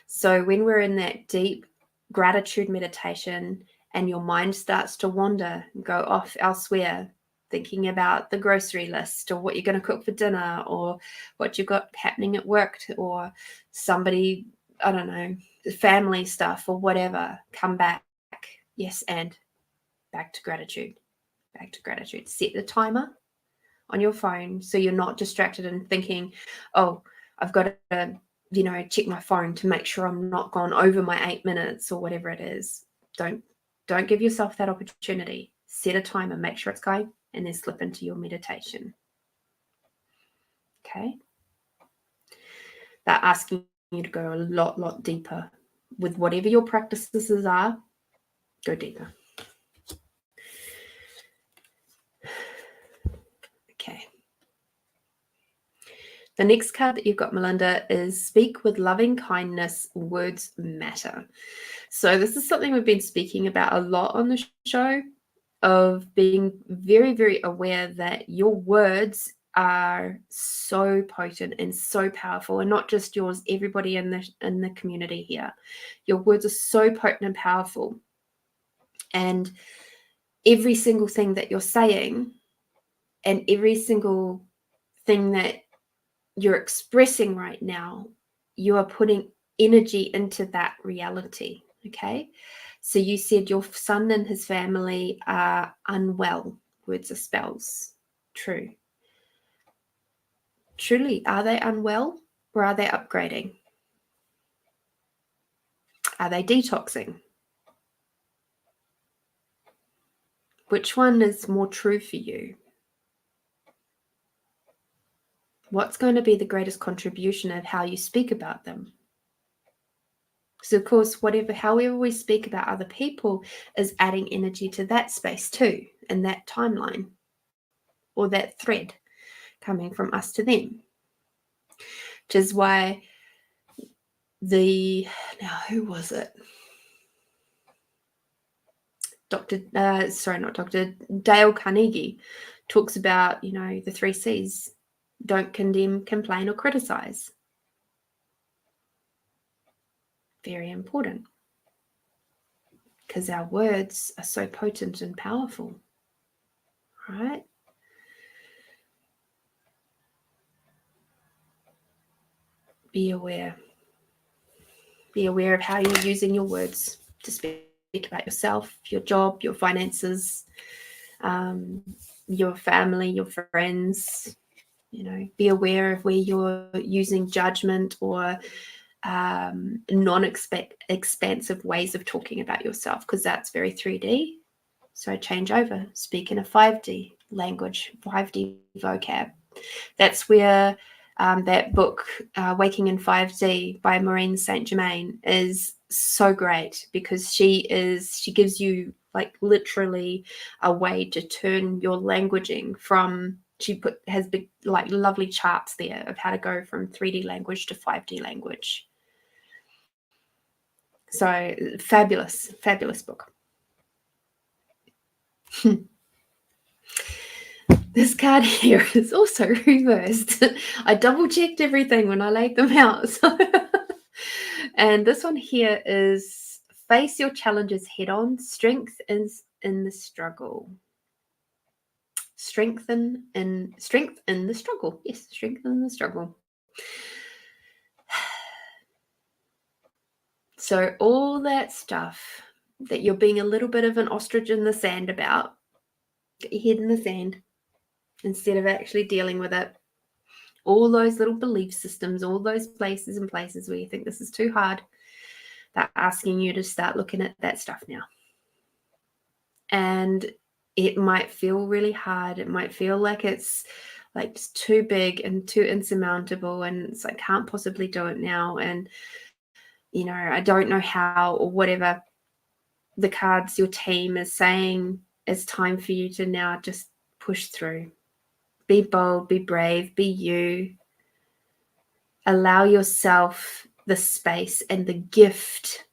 So when we're in that deep gratitude meditation and your mind starts to wander and go off elsewhere, thinking about the grocery list or what you're going to cook for dinner or what you've got happening at work or somebody, I don't know, family stuff or whatever, come back. Yes, and back to gratitude. Back to gratitude. Set the timer on your phone so you're not distracted and thinking, oh, I've got to, check my phone to make sure I'm not gone over my 8 minutes or whatever it is. Don't give yourself that opportunity. Set a timer, make sure it's going, and then slip into your meditation. Okay? They're asking you to go a lot deeper. With whatever your practices are, go deeper. Okay. The next card that you've got, Melinda, is speak with loving kindness. Words matter. So this is something we've been speaking about a lot on the show, of being very, very aware that your words are so potent and so powerful, and not just yours, everybody in the community here. Your words are so potent and powerful, and every single thing that you're saying and every single thing that you're expressing right now, you are putting energy into that reality. Okay, so you said your son and his family are unwell. Words are spells. True. Truly, are they unwell or are they upgrading? Are they detoxing? Which one is more true for you? What's going to be the greatest contribution of how you speak about them? So, of course, however we speak about other people is adding energy to that space too, and that timeline or that thread coming from us to them. Which is why who was it? Dale Carnegie talks about, the 3 C's. Don't condemn, complain, or criticize. Very important, because our words are so potent and powerful, right? Be aware. Be aware of how you're using your words to speak about yourself, your job, your finances, your family, your friends. Be aware of where you're using judgment or non-expansive ways of talking about yourself, because that's very 3D. So change over. Speak in a 5D language, 5D vocab. That's where that book, Waking in 5D by Maureen St. Germain, is so great, because she gives you like literally a way to turn your languaging from, has big like lovely charts there of how to go from 3D language to 5D language. So fabulous book. This card here is also reversed. I double checked everything when I laid them out. So And this one here is face your challenges head on. Strength is in the struggle. Strength in the struggle. Yes, strengthen the struggle. So all that stuff that you're being a little bit of an ostrich in the sand about, get your head in the sand instead of actually dealing with it. All those little belief systems, all those places where you think this is too hard, they're asking you to start looking at that stuff now. And it might feel really hard. It might feel like it's like just too big and too insurmountable, and it's like, I can't possibly do it now. And, you know, I don't know how, or whatever the cards, your team is saying, it's time for you to now just push through. Be bold, be brave, be you. Allow yourself the space and the gift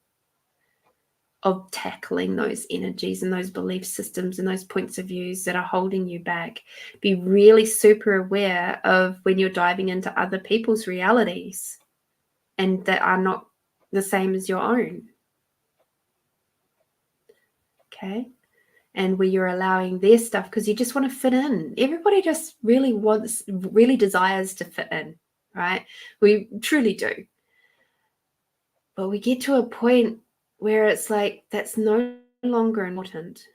of tackling those energies and those belief systems and those points of views that are holding you back. Be really super aware of when you're diving into other people's realities and that are not the same as your own. Okay? And where you're allowing their stuff because you just want to fit in. Everybody just really desires to fit in, right? We truly do. But we get to a point where it's like, that's no longer important.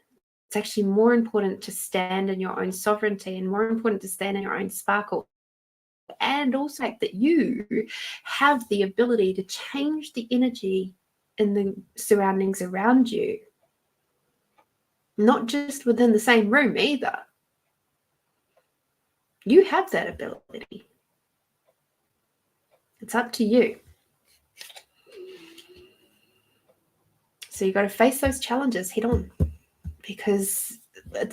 It's actually more important to stand in your own sovereignty and more important to stand in your own sparkle. And also like that you have the ability to change the energy in the surroundings around you. Not just within the same room either. You have that ability. It's up to you. So you got to face those challenges head on, because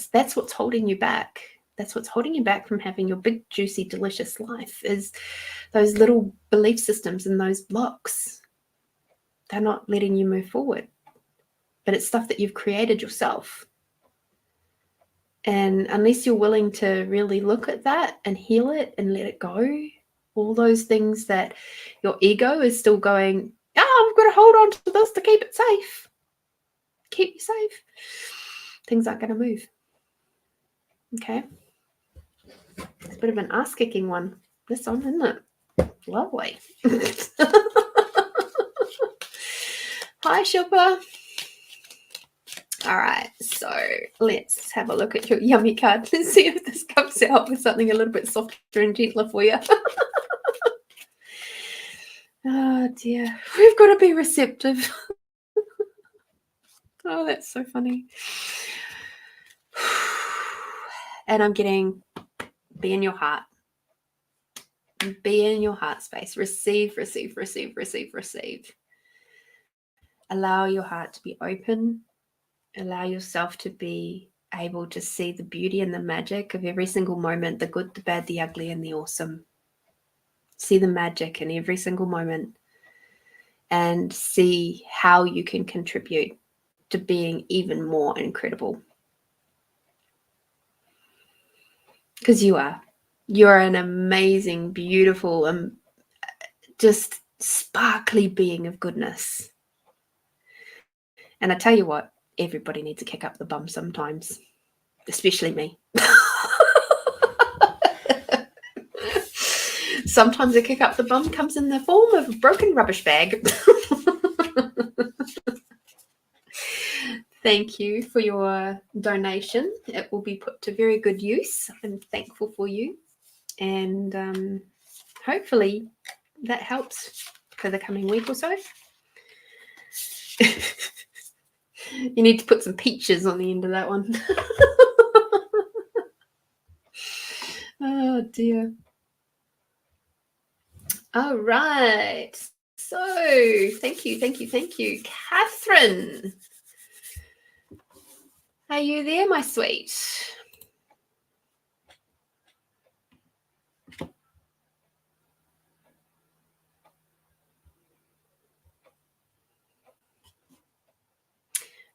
that's what's holding you back. That's what's holding you back from having your big, juicy, delicious life, is those little belief systems and those blocks. They're not letting you move forward. But it's stuff that you've created yourself. And unless you're willing to really look at that and heal it and let it go, all those things that your ego is still going, I've got to hold on to this to keep it safe. Keep you safe. Things aren't going to move. Okay. It's a bit of an ass-kicking one. This one, isn't it? Lovely. Hi, Shilpa. All right, so let's have a look at your yummy card and see if this comes out with something a little bit softer and gentler for you. Oh, dear. We've got to be receptive. Oh, that's so funny. And I'm getting, be in your heart. Be in your heart space. Receive, receive, receive, receive, receive. Allow your heart to be open. Allow yourself to be able to see the beauty and the magic of every single moment, the good, the bad, the ugly, and the awesome. See the magic in every single moment and see how you can contribute to being even more incredible. Because you are. You're an amazing, beautiful, just sparkly being of goodness. And I tell you what, everybody needs to kick up the bum sometimes, especially me. Sometimes a kick up the bum comes in the form of a broken rubbish bag. Thank you for your donation. It will be put to very good use. I'm thankful for you. And hopefully that helps for the coming week or so. You need to put some peaches on the end of that one. Oh, dear. All right. So, thank you. Catherine, are you there, my sweet?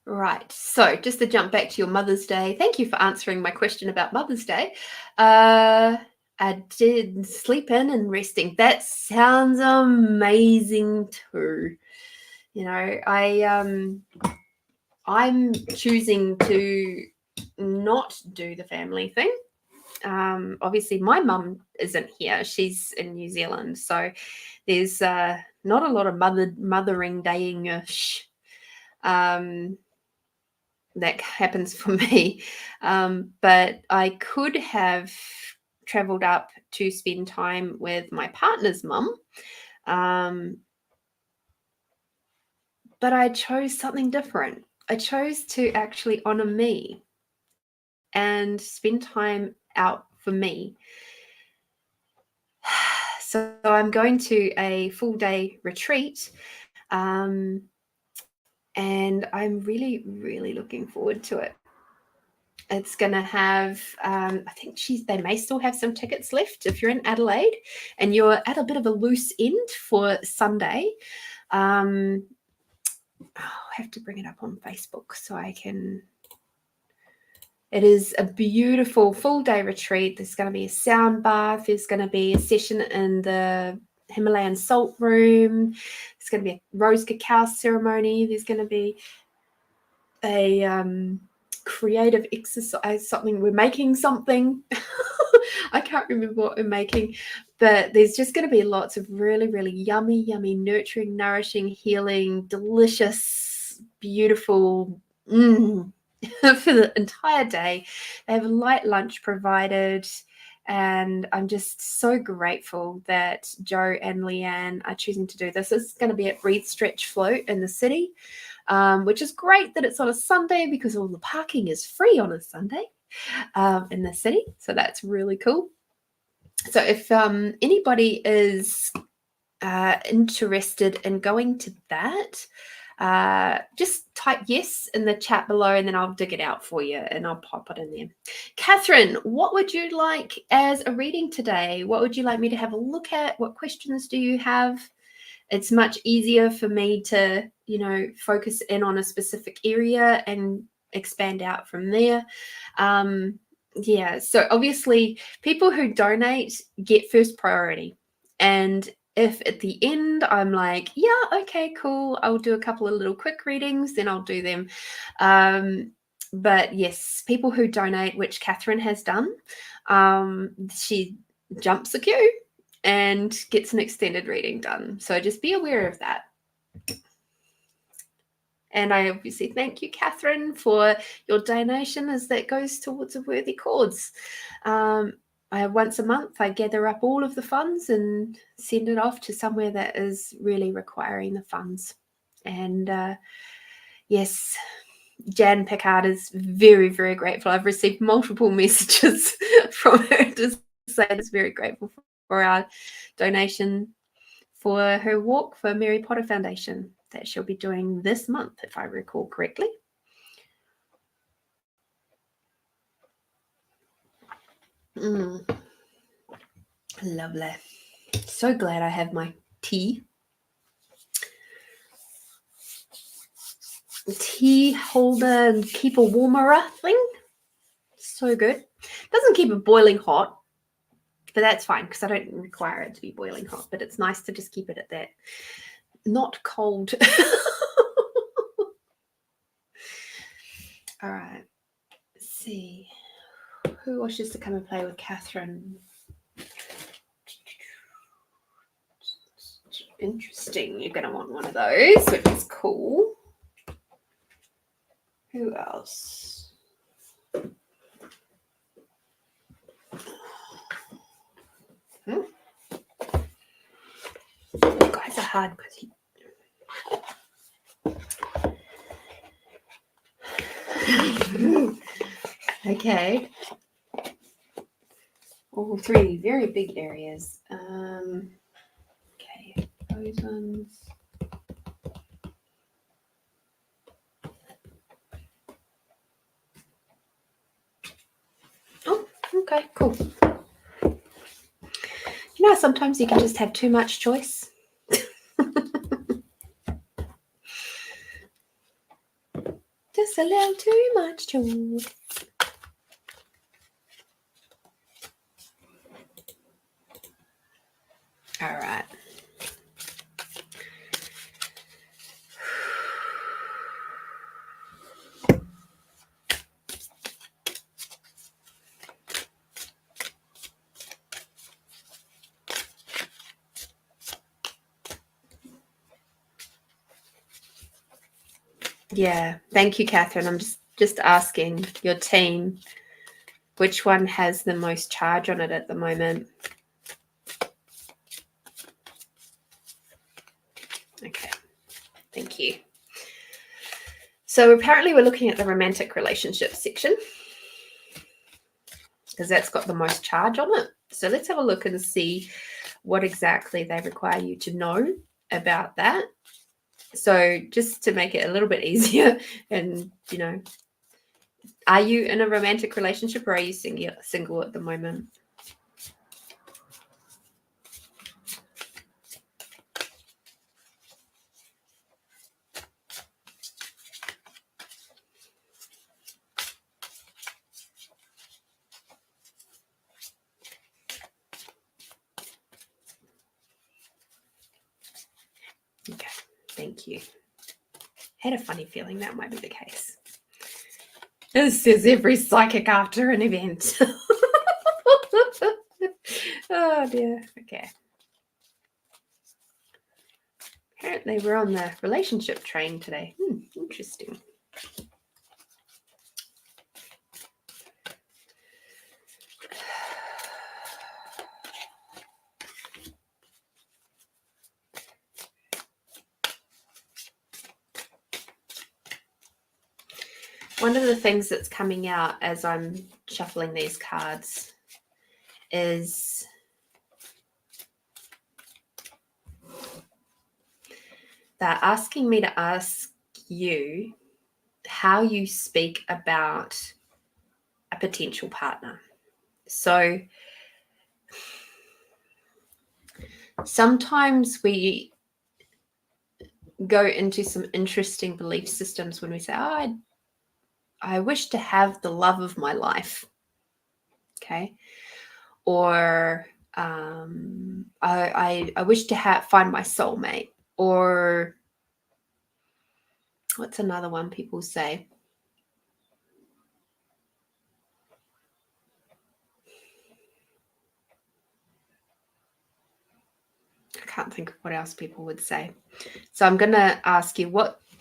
Right. So just to jump back to your Mother's Day, thank you for answering my question about Mother's Day. I did sleep in and resting. That sounds amazing too. You know, I'm choosing to not do the family thing. Obviously, my mum isn't here; she's in New Zealand, so there's not a lot of mothering daying-ish that happens for me. But I could have traveled up to spend time with my partner's mum. But I chose something different. I chose to actually honor me and spend time out for me. So I'm going to a full day retreat. And I'm really, really looking forward to it. It's going to have, I think they may still have some tickets left if you're in Adelaide and you're at a bit of a loose end for Sunday. I'll have to bring it up on Facebook so I can. It is a beautiful full day retreat. There's going to be a sound bath. There's going to be a session in the Himalayan salt room. There's going to be a rose cacao ceremony. There's going to be a creative exercise, something. We're making something. I can't remember what we're making, but there's just going to be lots of really, really yummy, nurturing, nourishing, healing, delicious, beautiful for the entire day. They have a light lunch provided, and I'm just so grateful that Joe and Leanne are choosing to do this. It's going to be at Breathe, Stretch, Float in the city, which is great that it's on a Sunday because all the parking is free on a Sunday in the city. So that's really cool. So if anybody is interested in going to that, just type yes in the chat below and then I'll dig it out for you and I'll pop it in there. Catherine, what would you like as a reading today? What would you like me to have a look at? What questions do you have? It's much easier for me to, focus in on a specific area and expand out from there. Yeah, so obviously people who donate get first priority. And if at the end I'm like, yeah, okay, cool, I'll do a couple of little quick readings, then I'll do them. But yes, people who donate, which Catherine has done, she jumps the queue and gets an extended reading done. So just be aware of that. And I obviously thank you, Catherine, for your donation as that goes towards a worthy cause. Once a month, I gather up all of the funds and send it off to somewhere that is really requiring the funds. And yes, Jan Pickard is very, very grateful. I've received multiple messages from her to say she's very grateful for our donation for her walk for Mary Potter Foundation that she'll be doing this month, if I recall correctly. Lovely. So glad I have my tea holder and keep a warmer thing. So good. Doesn't keep it boiling hot, but that's fine because I don't require it to be boiling hot, but it's nice to just keep it at that not cold. All right, let's see who wishes to come and play with Catherine. Interesting. You're going to want one of those, which is cool. Who else? You guys are hard because okay. All three very big areas. Okay, those ones. Oh, okay, cool. Sometimes you can just have too much choice. Just a little too much choice. All right. Yeah. Thank you, Catherine. I'm just asking your team which one has the most charge on it at the moment. Okay. Thank you. So apparently we're looking at the romantic relationship section because that's got the most charge on it. So let's have a look and see what exactly they require you to know about that. So just to make it a little bit easier, and are you in a romantic relationship or are you single at the moment? Okay, thank you. Had a funny feeling that might be the case. This is every psychic after an event. Oh dear. Okay. Apparently we're on the relationship train today. Interesting. One of the things that's coming out as I'm shuffling these cards is they're asking me to ask you how you speak about a potential partner. So sometimes we go into some interesting belief systems when we say, oh, I wish to have the love of my life. Okay. Or I wish to find my soulmate. Or what's another one people say? I can't think of what else people would say. So I'm going to ask you,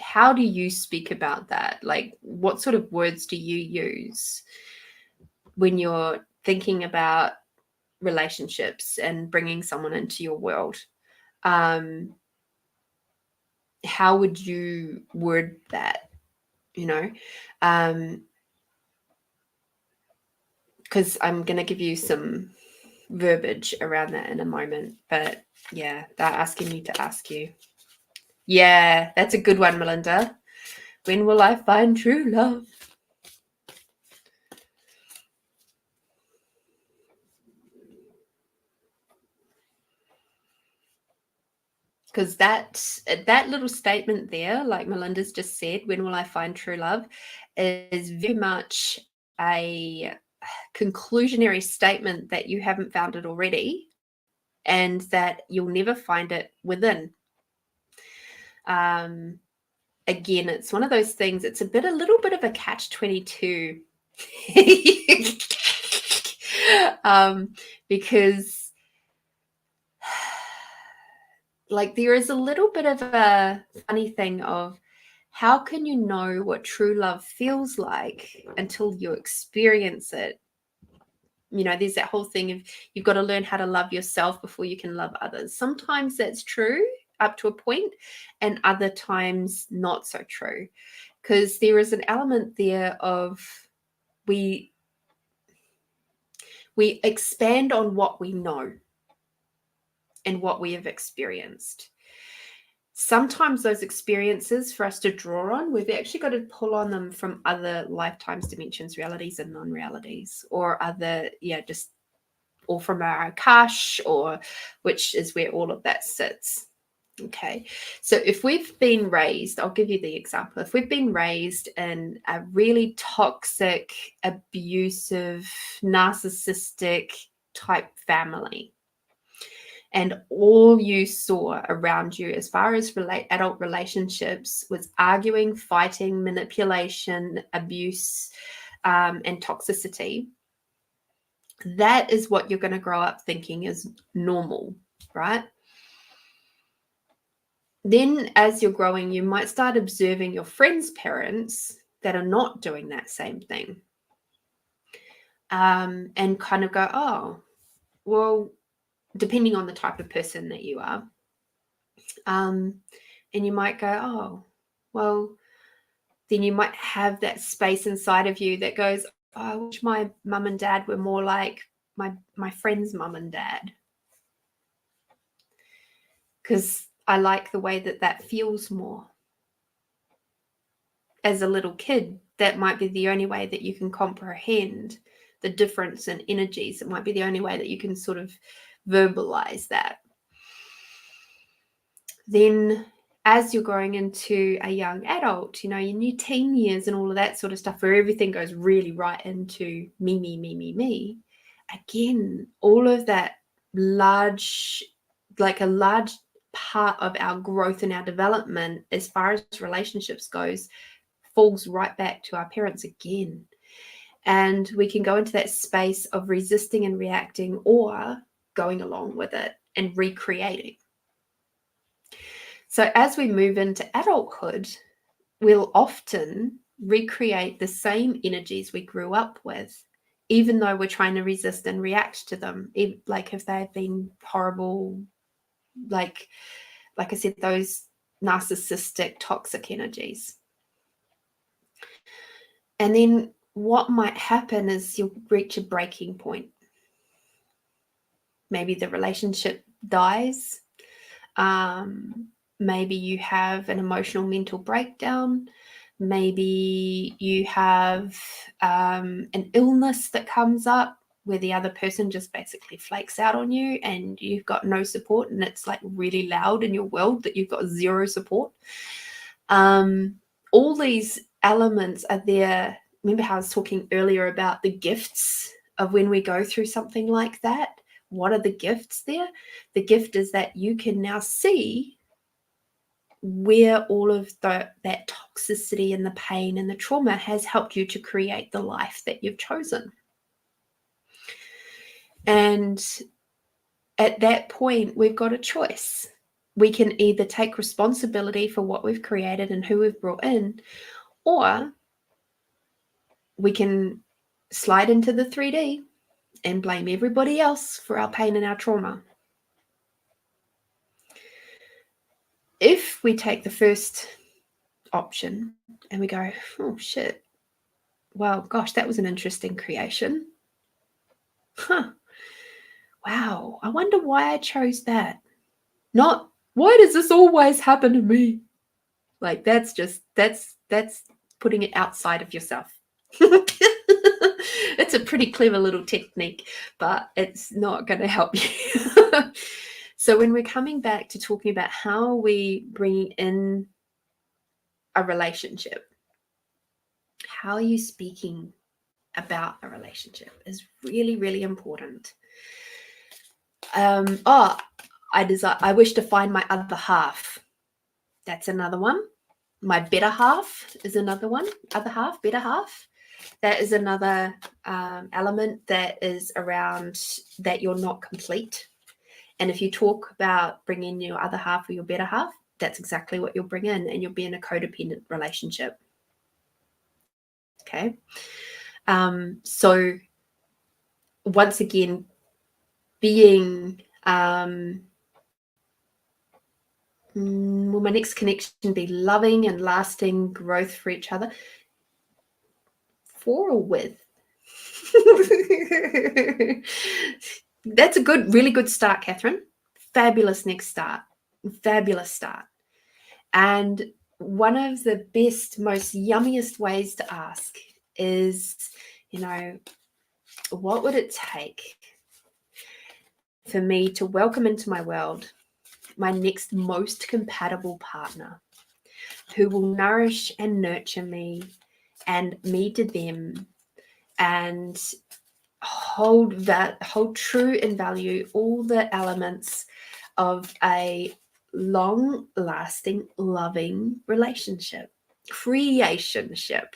how do you speak about that? Like, what sort of words do you use when you're thinking about relationships and bringing someone into your world? How would you word that? Because I'm going to give you some verbiage around that in a moment. But yeah, they're asking me to ask you. Yeah, that's a good one, Melinda. When will I find true love? Because that little statement there, like Melinda's just said, when will I find true love, is very much a conclusionary statement that you haven't found it already and that you'll never find it within. Again, it's one of those things, it's a little bit of a catch-22 because like there is a little bit of a funny thing of how can you know what true love feels like until you experience it? There's that whole thing of you've got to learn how to love yourself before you can love others. Sometimes that's true up to a point, and other times not so true, because there is an element there of we expand on what we know and what we have experienced. Sometimes those experiences for us to draw on, we've actually got to pull on them from other lifetimes, dimensions, realities, and non-realities, or other, or from our Akash, or which is where all of that sits. Okay. So if we've been raised, I'll give you the example. If we've been raised in a really toxic, abusive, narcissistic type family, and all you saw around you as far as adult relationships was arguing, fighting, manipulation, abuse, and toxicity, that is what you're going to grow up thinking is normal, right? Then as you're growing, you might start observing your friends' parents that are not doing that same thing. And kind of go, oh, well, depending on the type of person that you are. And you might go, oh, well, then you might have that space inside of you that goes, oh, I wish my mum and dad were more like my friend's mum and dad. Because I like the way that that feels more. As a little kid, that might be the only way that you can comprehend the difference in energies. It might be the only way that you can sort of verbalize that. Then as you're growing into a young adult, you know, your new teen years and all of that sort of stuff, where everything goes really right into me, again, all of that large part of our growth and our development as far as relationships goes falls right back to our parents again. And we can go into that space of resisting and reacting, or going along with it and recreating. So as we move into adulthood, we'll often recreate the same energies we grew up with, even though we're trying to resist and react to them. Like if they've been horrible, like I said, those narcissistic, toxic energies. And then what might happen is you'll reach a breaking point. Maybe the relationship dies. Maybe you have an emotional mental breakdown. Maybe you have an illness that comes up where the other person just basically flakes out on you and you've got no support, and it's like really loud in your world that you've got zero support. All these elements are there. Remember how I was talking earlier about the gifts of when we go through something like that? What are the gifts there? The gift is that you can now see where all of that toxicity and the pain and the trauma has helped you to create the life that you've chosen. And at that point, we've got a choice. We can either take responsibility for what we've created and who we've brought in, or we can slide into the 3D and blame everybody else for our pain and our trauma. If we take the first option and we go, oh shit, well, gosh, that was an interesting creation. Wow, I wonder why I chose that. Not, why does this always happen to me? Like that's putting it outside of yourself. It's a pretty clever little technique, but it's not going to help you. So when we're coming back to talking about how we bring in a relationship, how are you speaking about a relationship is really, really important. I wish to find my other half. That's another one. My better half is another one. Other half, better half. That is another element that is around that you're not complete. And if you talk about bringing your other half or your better half, that's exactly what you'll bring in, and you'll be in a codependent relationship. Okay. So once again, being, will my next connection be loving and lasting growth for each other? For or with? That's a really good start, Catherine. Fabulous next start. Fabulous start. And one of the best, most yummiest ways to ask is, you know, what would it take for me to welcome into my world my next most compatible partner who will nourish and nurture me and me to them, and hold true and value all the elements of a long-lasting, loving relationship. Creationship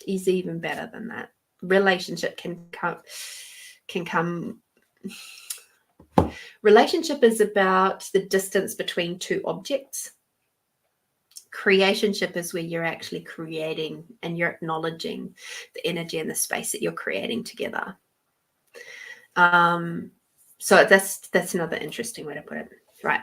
is even better than that. Relationship can come. Relationship is about the distance between two objects. Creationship is where you're actually creating and you're acknowledging the energy and the space that you're creating together. So that's another interesting way to put it. Right.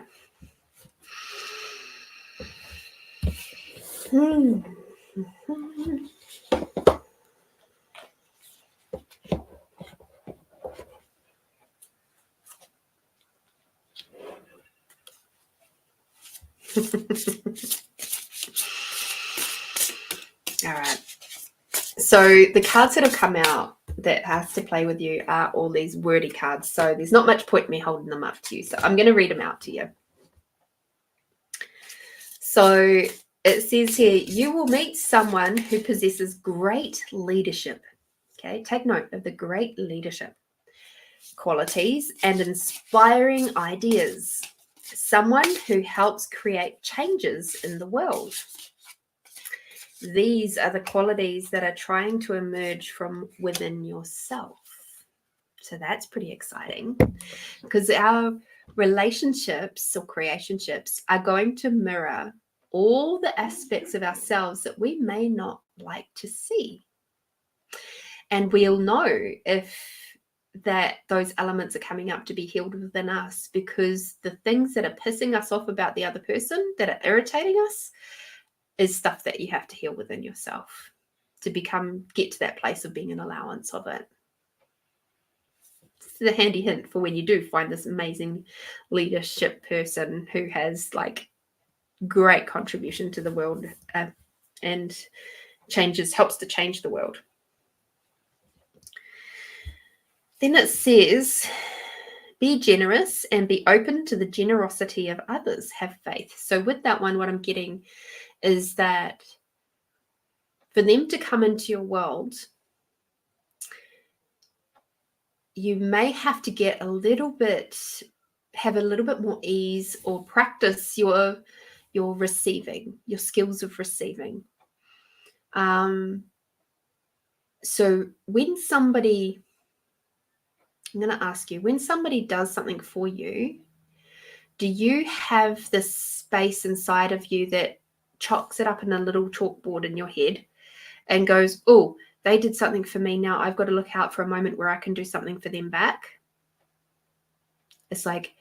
All right. So the cards that have come out that has to play with you are all these wordy cards. So there's not much point in me holding them up to you. So I'm going to read them out to you. So it says here, you will meet someone who possesses great leadership. Okay, take note of the great leadership qualities and inspiring ideas. Someone who helps create changes in the world. These are the qualities that are trying to emerge from within yourself. So that's pretty exciting, because our relationships or creationships are going to mirror all the aspects of ourselves that we may not like to see. And we'll know if that those elements are coming up to be healed within us, because the things that are pissing us off about the other person, that are irritating us, is stuff that you have to heal within yourself to get to that place of being an allowance of it. It's a handy hint for when you do find this amazing leadership person who has like great contribution to the world and helps to change the world. Then it says, be generous and be open to the generosity of others. Have faith. So with that one, what I'm getting is that for them to come into your world, you may have to have a little bit more ease or practice your receiving, your skills of receiving. So when somebody, I'm going to ask you, when somebody does something for you, do you have this space inside of you that chalks it up in a little chalkboard in your head and goes, oh, they did something for me, now I've got to look out for a moment where I can do something for them back? It's like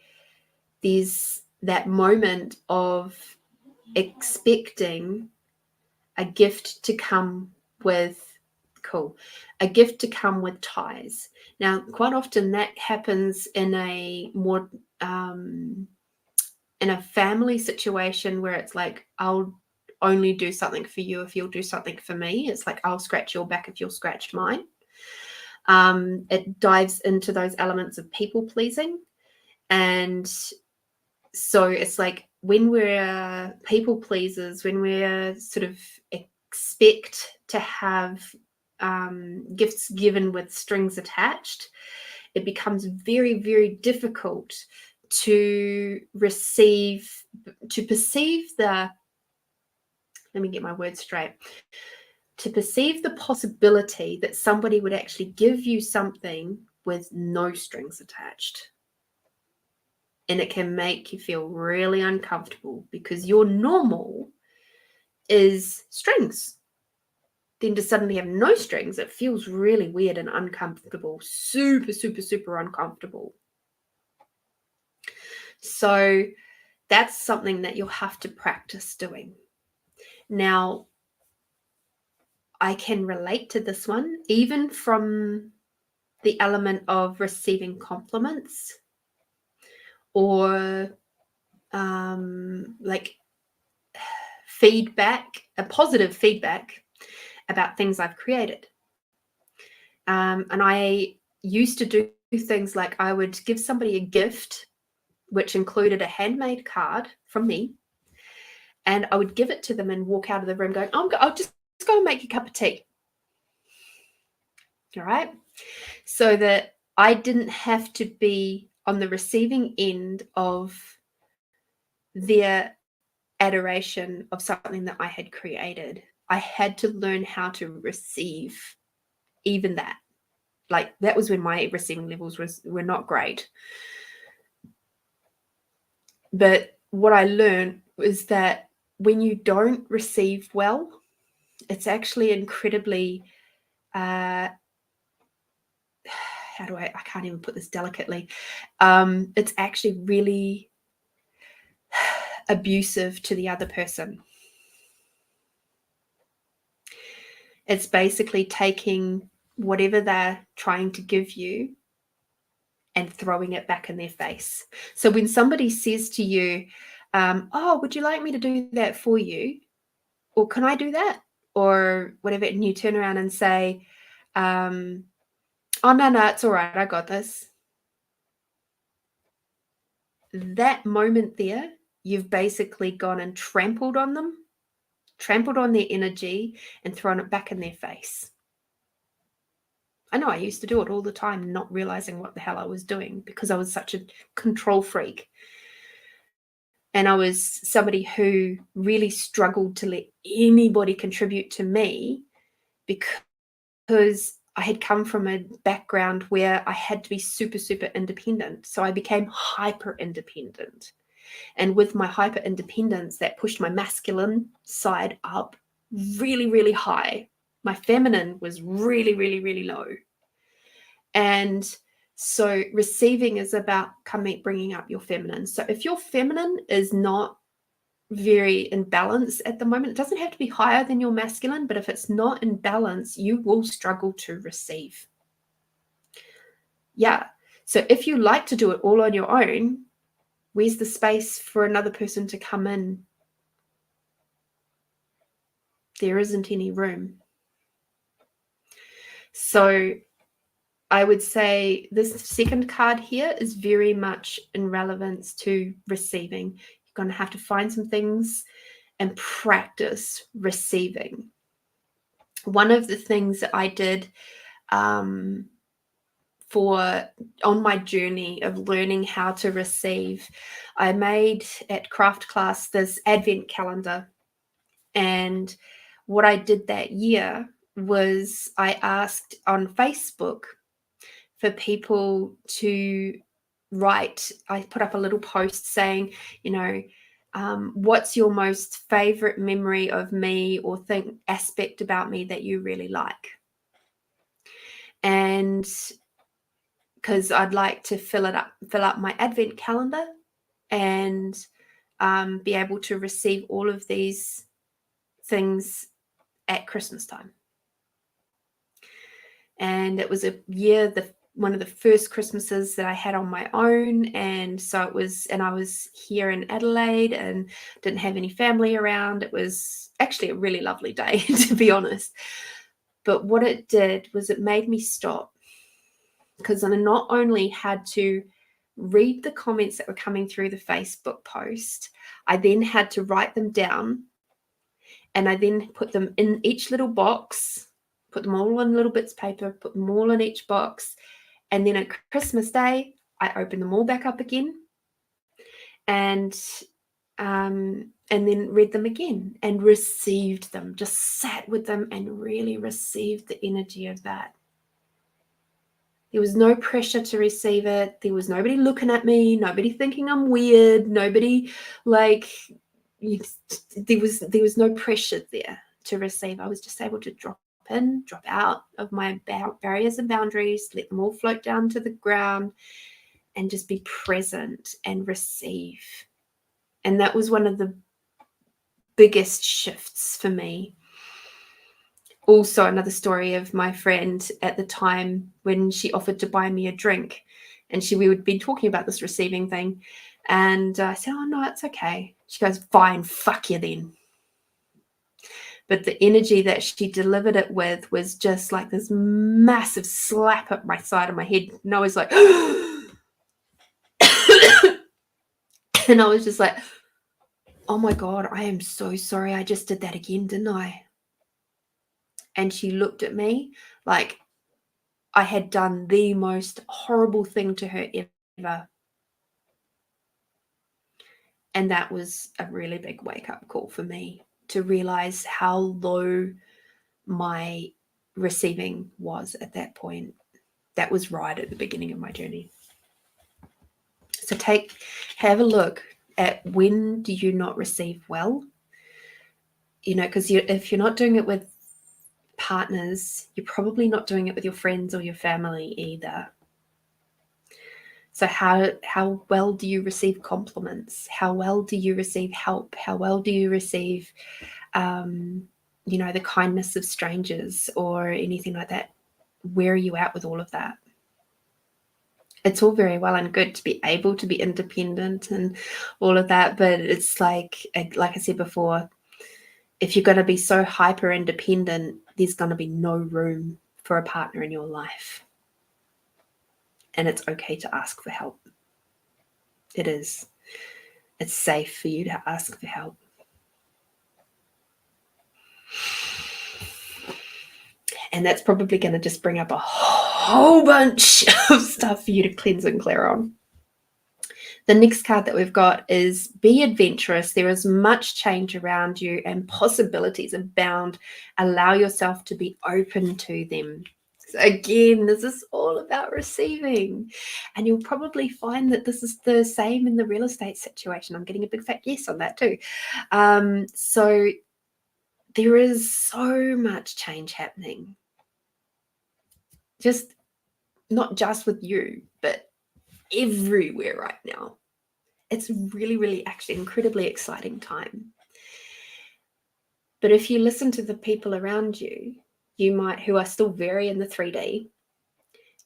there's that moment of expecting a gift to come with ties. Now, quite often that happens in a more in a family situation where it's like, I'll only do something for you if you'll do something for me. It's like, I'll scratch your back if you'll scratch mine. It dives into those elements of people pleasing. And so it's like, when we're people pleasers, when we're sort of expect to have gifts given with strings attached, it becomes very, very difficult to perceive the possibility that somebody would actually give you something with no strings attached. And it can make you feel really uncomfortable, because your normal is strings. Then to suddenly have no strings, it feels really weird and uncomfortable. Super, super, super uncomfortable. So that's something that you'll have to practice doing. Now, I can relate to this one, even from the element of receiving compliments or like feedback, a positive feedback about things I've created. And I used to do things like, I would give somebody a gift which included a handmade card from me, and I would give it to them and walk out of the room going, I'll just go and make a cup of tea. All right. So that I didn't have to be on the receiving end of their adoration of something that I had created. I had to learn how to receive even that. Like, that was when my receiving levels were not great. But what I learned was that when you don't receive well, it's actually incredibly, I can't even put this delicately. It's actually really abusive to the other person. It's basically taking whatever they're trying to give you and throwing it back in their face. So when somebody says to you, oh, would you like me to do that for you? Or can I do that? Or whatever, and you turn around and say, oh, no, it's all right, I got this. That moment there, you've basically gone and trampled on them, trampled on their energy, and thrown it back in their face. I know I used to do it all the time, not realizing what the hell I was doing because I was such a control freak. And I was somebody who really struggled to let anybody contribute to me because I had come from a background where I had to be super, super independent. So I became hyper independent. And with my hyper independence, that pushed my masculine side up really, really high. My feminine was really, really, really low. And so receiving is about bringing up your feminine. So if your feminine is not very in balance at the moment, it doesn't have to be higher than your masculine, but if it's not in balance, you will struggle to receive. Yeah. So if you like to do it all on your own, where's the space for another person to come in? There isn't any room. So I would say this second card here is very much in relevance to receiving. You're going to have to find some things and practice receiving. One of the things that I did on my journey of learning how to receive, I made at craft class this advent calendar. And what I did that year was I asked on Facebook for people to write. I put up a little post saying, what's your most favorite memory of me or aspect about me that you really like? And because I'd like to fill up my advent calendar and be able to receive all of these things at Christmas time. And it was a year, one of the first Christmases that I had on my own. And so I was here in Adelaide and didn't have any family around. It was actually a really lovely day, to be honest. But what it did was it made me stop, because I not only had to read the comments that were coming through the Facebook post, I then had to write them down, and I then put them in each little box, put them all in little bits of paper, put them all in each box. And then at Christmas Day, I opened them all back up again and then read them again and received them, just sat with them and really received the energy of that. There was no pressure to receive it. There was nobody looking at me, nobody thinking I'm weird, nobody there was no pressure there to receive. I was just able to drop in, drop out of my barriers and boundaries, let them all float down to the ground and just be present and receive. And that was one of the biggest shifts for me. Also, another story of my friend at the time when she offered to buy me a drink, and we would be talking about this receiving thing. And I said, oh, no, it's okay. She goes, fine, fuck you then. But the energy that she delivered it with was just like this massive slap at my side of my head. And I was like, and I was just like, oh my God, I am so sorry. I just did that again, didn't I? And she looked at me like I had done the most horrible thing to her ever. And that was a really big wake-up call for me to realize how low my receiving was at that point. That was right at the beginning of my journey. So have a look at when do you not receive well, because if you're not doing it with partners, you're probably not doing it with your friends or your family either. So how well do you receive compliments? How well do you receive help? How well do you receive, the kindness of strangers or anything like that? Where are you at with all of that? It's all very well and good to be able to be independent and all of that, but it's like I said before, if you're going to be so hyper independent, there's going to be no room for a partner in your life. And it's okay to ask for help. It is. It's safe for you to ask for help. And that's probably going to just bring up a whole bunch of stuff for you to cleanse and clear on. The next card that we've got is be adventurous. There is much change around you and possibilities abound. Allow yourself to be open to them. So again, this is all about receiving. And you'll probably find that this is the same in the real estate situation. I'm getting a big fat yes on that too. So there is so much change happening. Just not just with you, but everywhere right now. It's really, really actually incredibly exciting time. But if you listen to the people around you, who are still very in the 3D,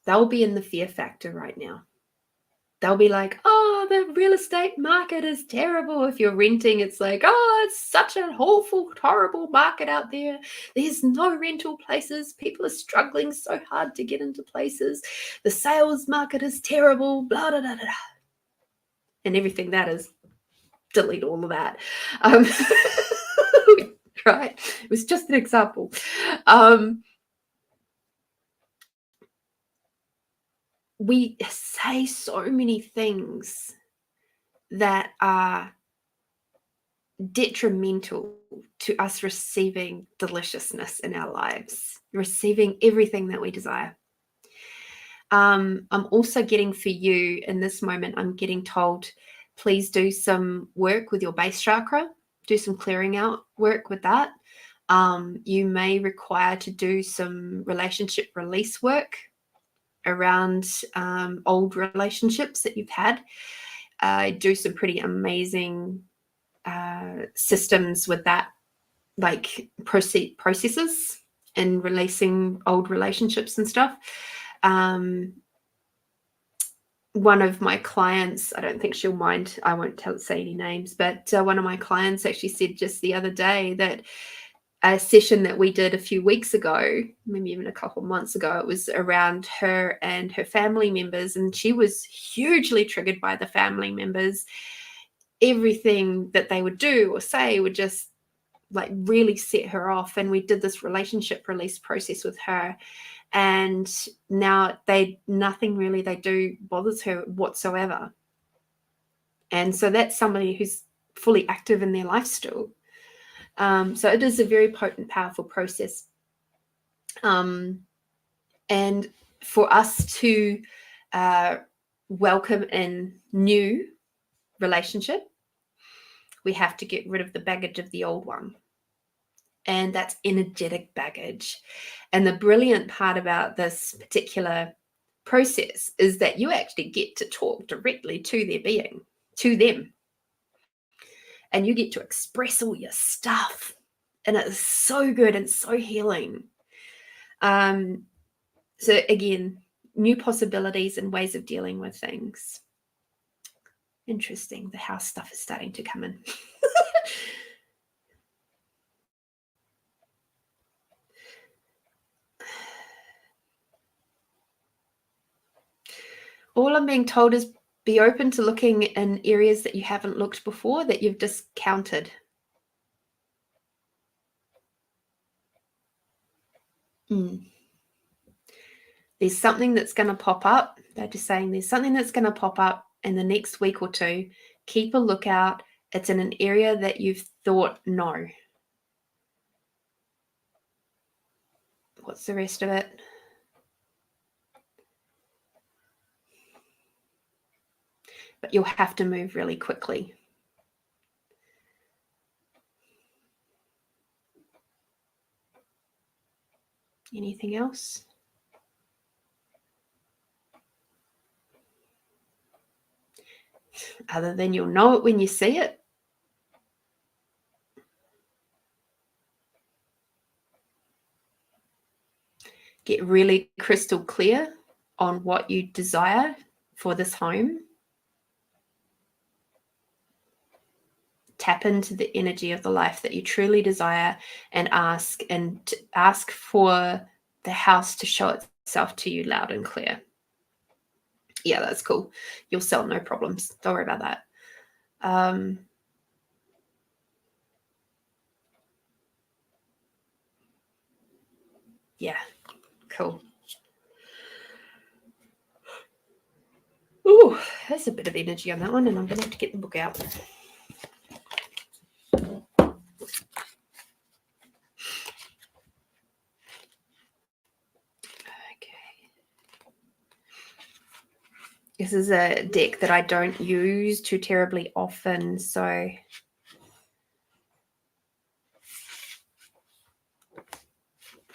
they'll be in the fear factor right now. They'll be like, oh, the real estate market is terrible. If you're renting, it's like, oh, it's such an awful, horrible market out there. There's no rental places. People are struggling so hard to get into places. The sales market is terrible, blah, blah, blah, blah. And everything that is, delete all of that. Right? It was just an example. We say so many things that are detrimental to us receiving deliciousness in our lives, receiving everything that we desire. I'm also getting for you in this moment, I'm getting told, please do some work with your base chakra, do some clearing out work with that. You may require to do some relationship release work around old relationships that you've had. Do some pretty amazing systems with that, like processes and releasing old relationships and stuff. One of my clients, I don't think she'll mind, I won't say any names, but one of my clients actually said just the other day that a session that we did a few weeks ago, maybe even a couple of months ago, it was around her and her family members, and she was hugely triggered by the family members. Everything that they would do or say would just like really set her off. And we did this relationship release process with her. And now nothing really they do bothers her whatsoever. And so that's somebody who's fully active in their life still. So it is a very potent, powerful process. And for us to welcome in new relationship, we have to get rid of the baggage of the old one. And that's energetic baggage. And the brilliant part about this particular process is that you actually get to talk directly to their being, to them. And you get to express all your stuff. And it's so good and so healing. So again, new possibilities and ways of dealing with things. Interesting. The house stuff is starting to come in. All I'm being told is be open to looking in areas that you haven't looked before, that you've discounted. There's something that's going to pop up. They're just saying there's something that's going to pop up in the next week or two. Keep a lookout. It's in an area that you've thought no. What's the rest of it? But you'll have to move really quickly. Anything else? Other than you'll know it when you see it. Get really crystal clear on what you desire for this home. Tap into the energy of the life that you truly desire and ask for the house to show itself to you loud and clear. Yeah, that's cool. You'll sell, no problems. Don't worry about that. Yeah, cool. Ooh, there's a bit of energy on that one, and I'm going to have to get the book out. This is a deck that I don't use too terribly often, so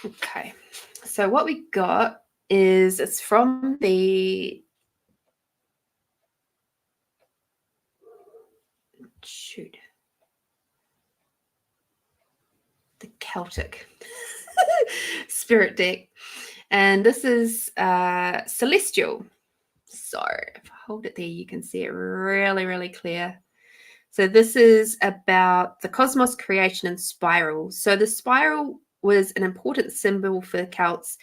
okay. So what we got is it's from the Celtic spirit deck, and this is Celestial. So if I hold it there, you can see it really, really clear. So this is about the cosmos, creation, and spiral. So the spiral was an important symbol for the Celts,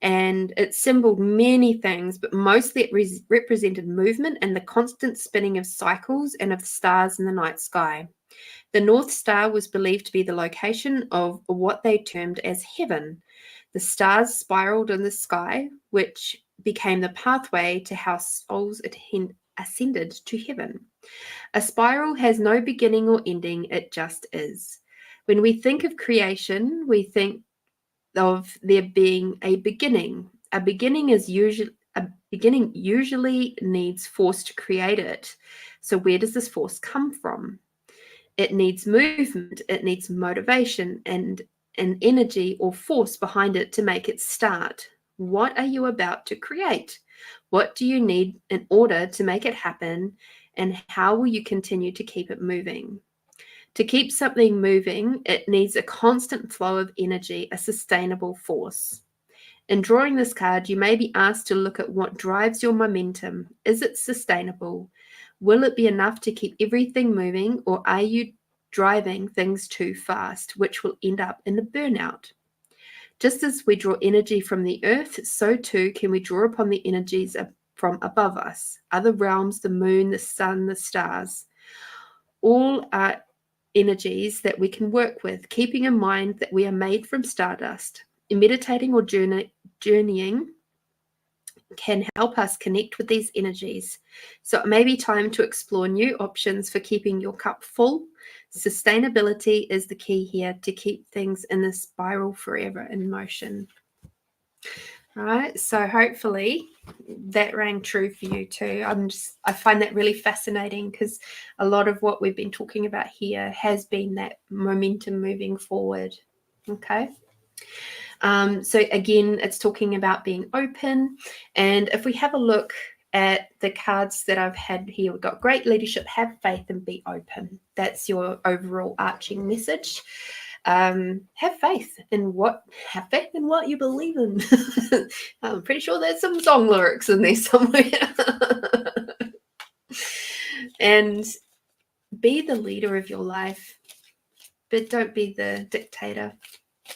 and it symboled many things, but mostly it represented movement and the constant spinning of cycles and of stars in the night sky. The North Star was believed to be the location of what they termed as heaven. The stars spiraled in the sky, which became the pathway to how souls ascended to heaven. A spiral has no beginning or ending, it just is. When we think of creation, we think of there being a beginning. A beginning usually needs force to create it. So where does this force come from? It needs movement, it needs motivation and an energy or force behind it to make it start. What are you about to create? What do you need in order to make it happen? And how will you continue to keep it moving? To keep something moving, it needs a constant flow of energy, a sustainable force. In drawing this card, you may be asked to look at what drives your momentum. Is it sustainable? Will it be enough to keep everything moving, or are you driving things too fast, which will end up in a burnout? Just as we draw energy from the earth, so too can we draw upon the energies from above us, other realms, the moon, the sun, the stars. All are energies that we can work with, keeping in mind that we are made from stardust. In meditating or journeying can help us connect with these energies. So it may be time to explore new options for keeping your cup full. Sustainability is the key here to keep things in a spiral forever in motion. All right, so hopefully that rang true for you too. I find that really fascinating because a lot of what we've been talking about here has been that momentum moving forward. Okay. So again, it's talking about being open. And if we have a look at the cards that I've had here, we've got great leadership, have faith, and be open. That's your overall arching message. Have faith in what you believe in. I'm pretty sure there's some song lyrics in there somewhere. And be the leader of your life, but don't be the dictator.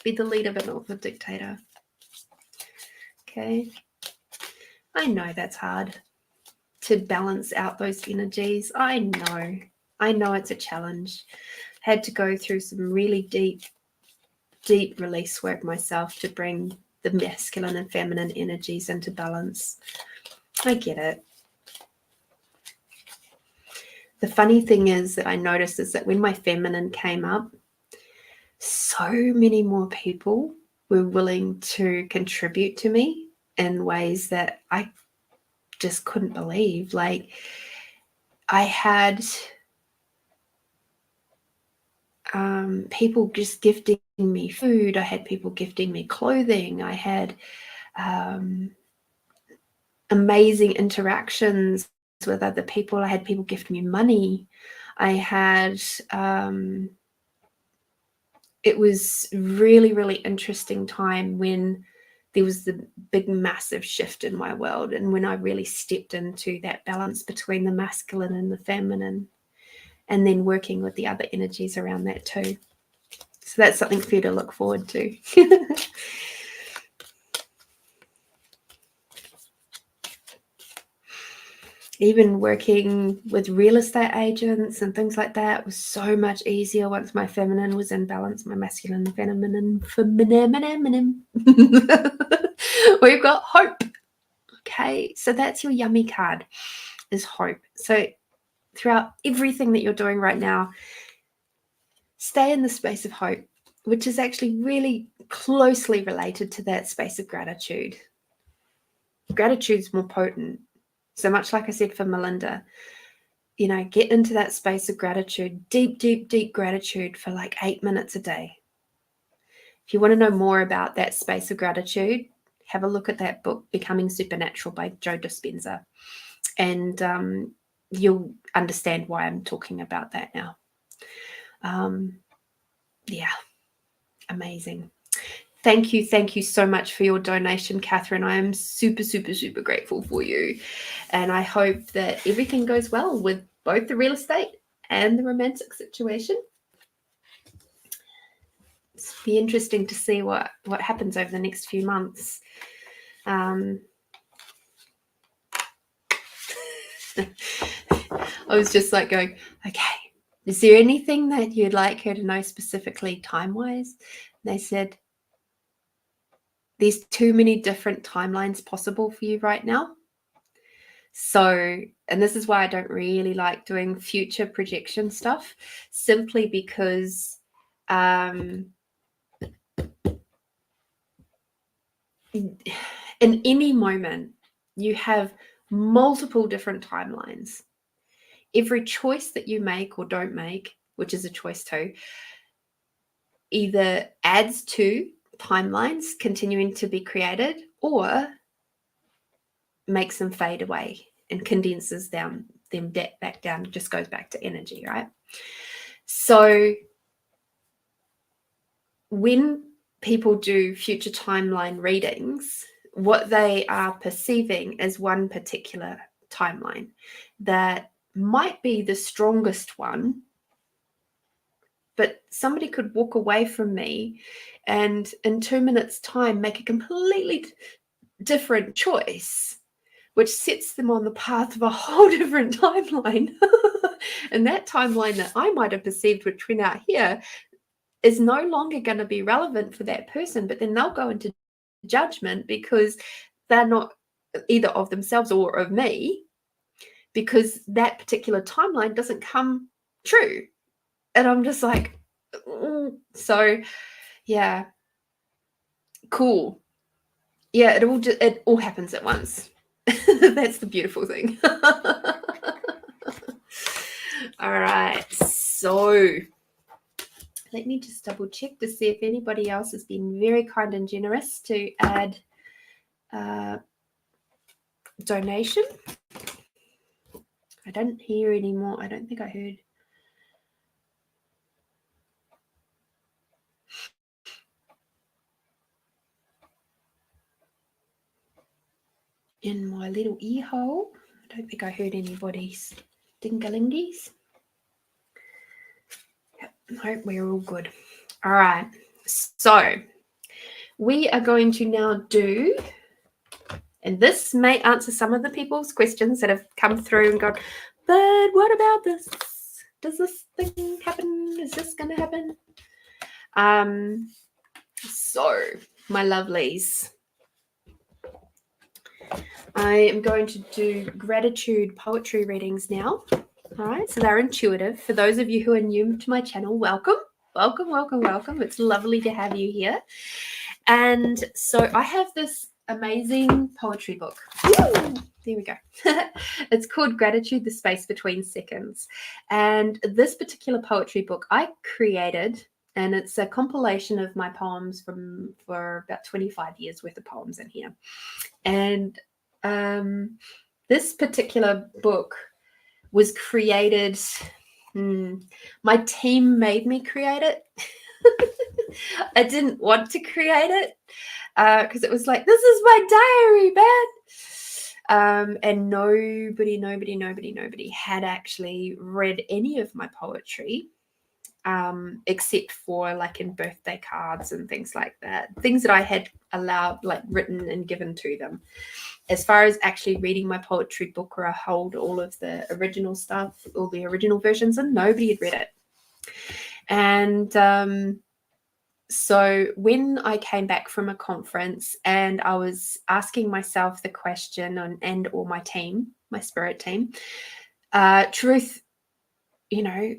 Be the leader, but not the dictator. Okay. I know that's hard to balance out those energies. I know it's a challenge. Had to go through some really deep release work myself to bring the masculine and feminine energies into balance. I get it. The funny thing is that I noticed is that when my feminine came up, so many more people were willing to contribute to me in ways that I just couldn't believe. Like I had people just gifting me food. I had people gifting me clothing. I had amazing interactions with other people. I had people gift me money. I had it was really, really interesting time when there was the big, massive shift in my world, and when I really stepped into that balance between the masculine and the feminine, and then working with the other energies around that too. So that's something for you to look forward to. Even working with real estate agents and things like that was so much easier once my feminine was in balance, my masculine and feminine. We've got hope. Okay, so that's your yummy card, is hope. So throughout everything that you're doing right now, stay in the space of hope, which is actually really closely related to that space of gratitude. Gratitude's more potent. So much like I said for Melinda, you know, get into that space of gratitude, deep, deep, deep gratitude for like 8 minutes a day. If you want to know more about that space of gratitude, have a look at that book, Becoming Supernatural by Joe Dispenza. And you'll understand why I'm talking about that now. Yeah, amazing. Thank you so much for your donation, Catherine. I am super, super, super grateful for you. And I hope that everything goes well with both the real estate and the romantic situation. It's be interesting to see what happens over the next few months. I was just like going, okay, is there anything that you'd like her to know specifically time-wise? They said, there's too many different timelines possible for you right now. So, and this is why I don't really like doing future projection stuff, simply because in any moment you have multiple different timelines. Every choice that you make or don't make, which is a choice too, either adds to timelines continuing to be created or makes them fade away and condenses them back down, just goes back to energy, right? So when people do future timeline readings, what they are perceiving is one particular timeline that might be the strongest one, but somebody could walk away from me and in 2 minutes' time make a completely different choice, which sets them on the path of a whole different timeline. And that timeline that I might have perceived would turn out here is no longer going to be relevant for that person, but then they'll go into judgment because they're not either of themselves or of me, because that particular timeline doesn't come true. And I'm just like, so yeah, cool. Yeah, it all happens at once. That's the beautiful thing. All right, so let me just double check to see if anybody else has been very kind and generous to add donation. I don't hear anymore. I don't think I heard. In my little ear hole, I don't think I heard anybody's dingalingies. No, we're all good. All right, so we are going to now do, and this may answer some of the people's questions that have come through and gone, but what about this? Does this thing happen? Is this going to happen? So, my lovelies, I am going to do gratitude poetry readings now. All right, so they're intuitive. For those of you who are new to my channel, welcome. Welcome, welcome, welcome. It's lovely to have you here. And so I have this amazing poetry book. Woo! There we go. It's called Gratitude, the Space Between Seconds. And this particular poetry book I created, and it's a compilation of my poems for about 25 years worth of poems in here. And this particular book was created, my team made me create it. I didn't want to create it because it was like, this is my diary, man. And nobody had actually read any of my poetry, except for like in birthday cards and things like that, things that I had allowed, like written and given to them. As far as actually reading my poetry book where I hold all of the original stuff, all the original versions, and nobody had read it. And so when I came back from a conference and I was asking myself the question, and or my team, my spirit team, truth,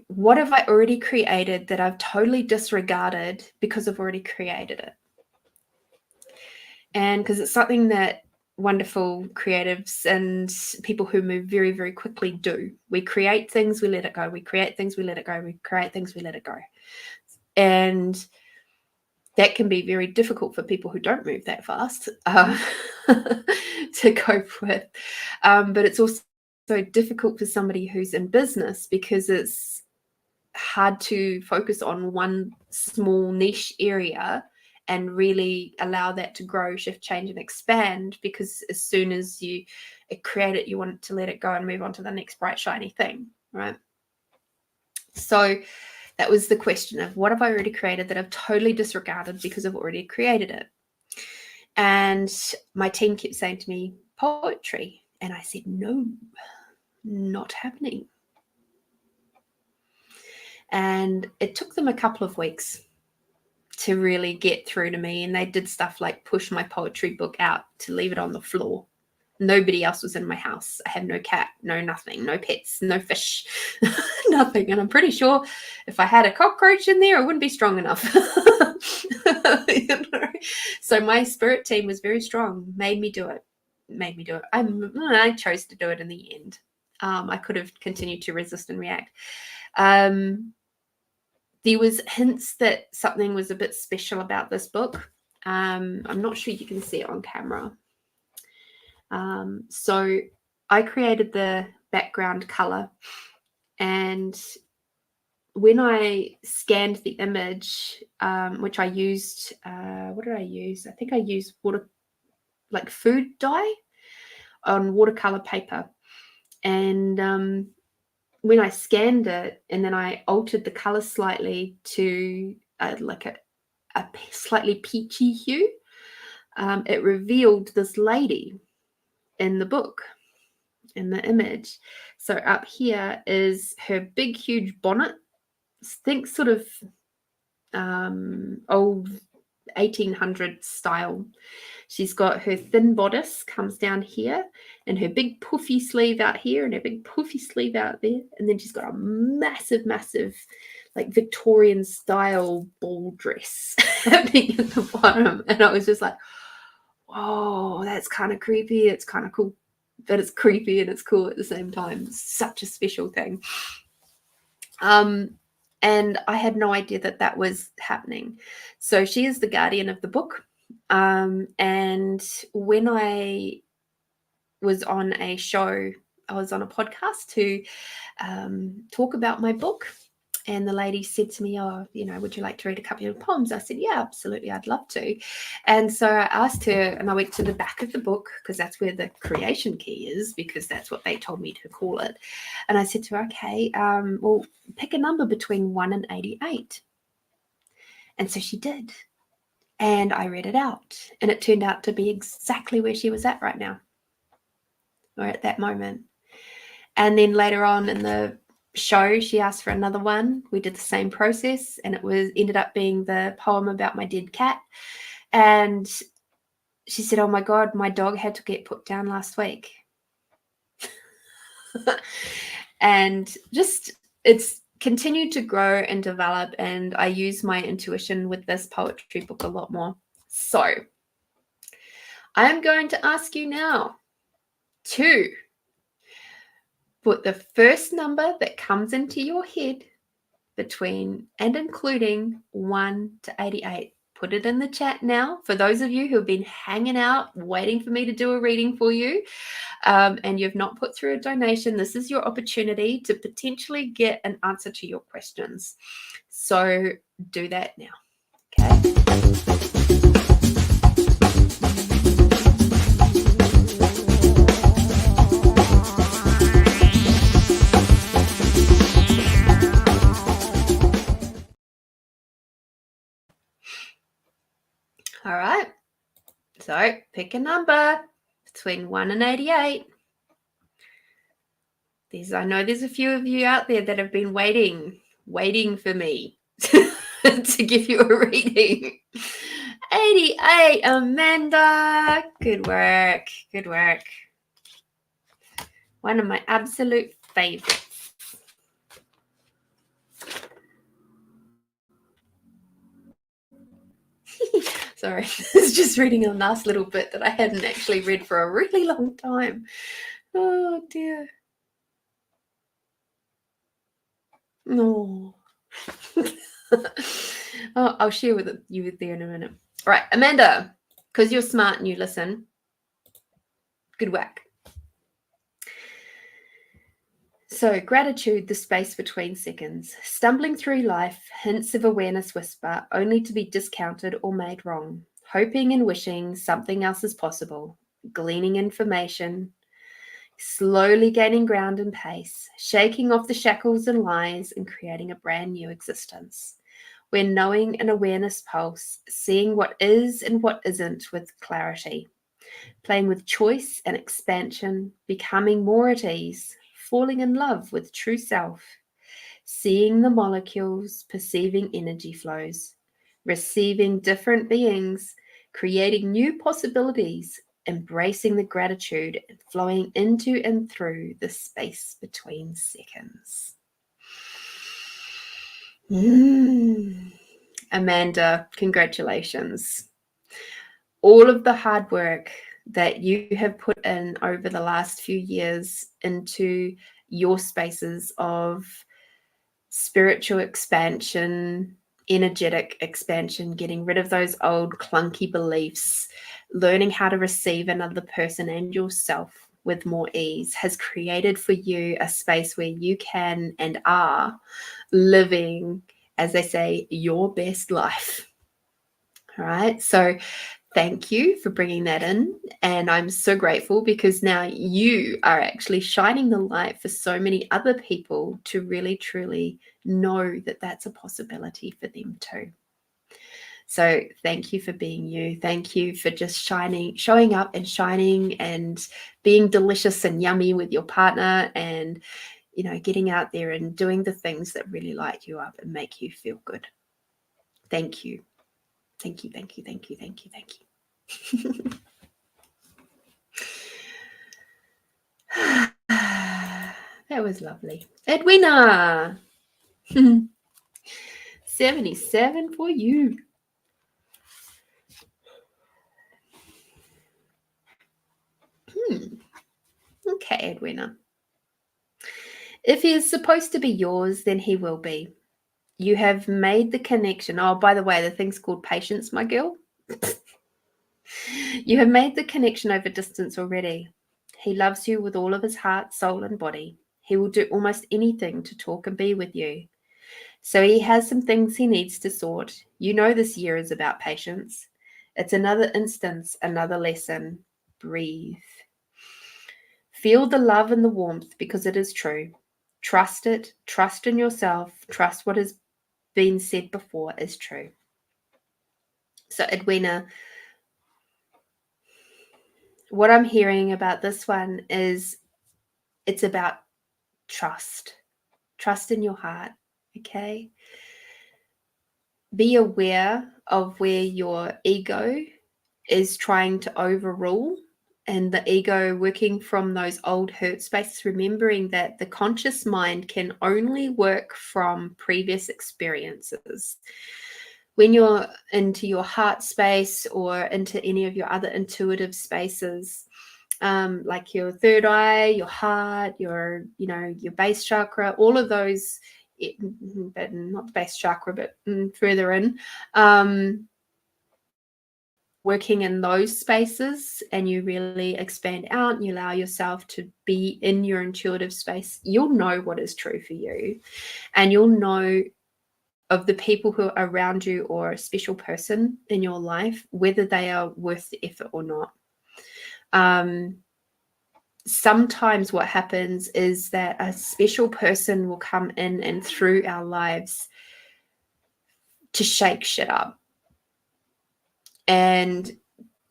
what have I already created that I've totally disregarded because I've already created it? And because it's something that wonderful creatives and people who move very, very quickly do. We create things, we let it go. We create things, we let it go. We create things, we let it go. And that can be very difficult for people who don't move that fast to cope with. But it's also so difficult for somebody who's in business because it's hard to focus on one small niche area and really allow that to grow, shift, change, and expand, because as soon as you create it, you want to let it go and move on to the next bright, shiny thing, right? So that was the question of, what have I already created that I've totally disregarded because I've already created it? And my team kept saying to me, poetry. And I said, no, not happening. And it took them a couple of weeks to really get through to me. And they did stuff like push my poetry book out to leave it on the floor. Nobody else was in my house. I had no cat, no nothing, no pets, no fish, nothing. And I'm pretty sure if I had a cockroach in there, it wouldn't be strong enough. So my spirit team was very strong, made me do it. I chose to do it in the end. I could have continued to resist and react. There was hints that something was a bit special about this book. I'm not sure you can see it on camera. So I created the background color, and when I scanned the image, which I used, what did I use? I think I used like food dye on watercolor paper. And when I scanned it and then I altered the color slightly to like a slightly peachy hue, it revealed this lady in the book, in the image. So up here is her big, huge bonnet. Think sort of old 1800 style. She's got her thin bodice comes down here, and her big puffy sleeve out here, and her big puffy sleeve out there, and then she's got a massive like Victorian style ball dress happening at the bottom. And I was just like, oh, that's kind of creepy, it's kind of cool, but it's creepy and it's cool at the same time. It's such a special thing. And I had no idea that that was happening. So she is the guardian of the book. And when I was on a show, I was on a podcast to talk about my book. And the lady said to me, oh, would you like to read a couple of poems? I said, yeah, absolutely, I'd love to. And so I asked her, and I went to the back of the book, because that's where the creation key is, because that's what they told me to call it. And I said to her, okay, well, pick a number between 1 and 88. And so she did. And I read it out. And it turned out to be exactly where she was at right now, or at that moment. And then later on in the show, she asked for another one. We did the same process, and it ended up being the poem about my dead cat. And she said, oh my God, my dog had to get put down last week. And just, it's continued to grow and develop, and I use my intuition with this poetry book a lot more. So I am going to ask you now to put the first number that comes into your head between and including 1 to 88. Put it in the chat now. For those of you who have been hanging out, waiting for me to do a reading for you, and you've not put through a donation, this is your opportunity to potentially get an answer to your questions. So do that now, okay? All right, so pick a number between 1 and 88. I know there's a few of you out there that have been waiting for me to give you a reading. 88, Amanda. Good work. Good work. One of my absolute favorites. Sorry, it's just reading a nice little bit that I hadn't actually read for a really long time. Oh dear. No. Oh, I'll share with you there in a minute. All right, Amanda, because you're smart and you listen. Good work. So, gratitude, the space between seconds. Stumbling through life, hints of awareness whisper, only to be discounted or made wrong. Hoping and wishing something else is possible. Gleaning information. Slowly gaining ground and pace. Shaking off the shackles and lies and creating a brand new existence. We're knowing an awareness pulse, seeing what is and what isn't with clarity. Playing with choice and expansion, becoming more at ease. Falling in love with true self, seeing the molecules, perceiving energy flows, receiving different beings, creating new possibilities, embracing the gratitude and flowing into and through the space between seconds. Amanda, congratulations. All of the hard work that you have put in over the last few years into your spaces of spiritual expansion, energetic expansion, getting rid of those old clunky beliefs, learning how to receive another person and yourself with more ease, has created for you a space where you can and are living, as they say, your best life. All right. So thank you for bringing that in. And I'm so grateful because now you are actually shining the light for so many other people to really, truly know that that's a possibility for them too. So thank you for being you. Thank you for just showing up and shining and being delicious and yummy with your partner and, you know, getting out there and doing the things that really light you up and make you feel good. Thank you. Thank you, thank you, thank you, thank you, thank you. That was lovely. Edwina, 77 for you. Okay, Edwina. If he is supposed to be yours, then he will be. You have made the connection. Oh, by the way, the thing's called patience, my girl. You have made the connection over distance already. He loves you with all of his heart, soul, and body. He will do almost anything to talk and be with you. So he has some things he needs to sort. You know this year is about patience. It's another instance, another lesson. Breathe. Feel the love and the warmth because it is true. Trust it. Trust in yourself. Trust what has been said before is true. So Edwina, what I'm hearing about this one is it's about trust. Trust in your heart, okay? Be aware of where your ego is trying to overrule and the ego working from those old hurt spaces, remembering that the conscious mind can only work from previous experiences. when you're into your heart space or into any of your other intuitive spaces, like your third eye, your heart, your base chakra, all of those, but not the base chakra, but further in, working in those spaces, and you really expand out and you allow yourself to be in your intuitive space, you'll know what is true for you, and you'll know of the people who are around you or a special person in your life, whether they are worth the effort or not. Sometimes what happens is that a special person will come in and through our lives to shake shit up and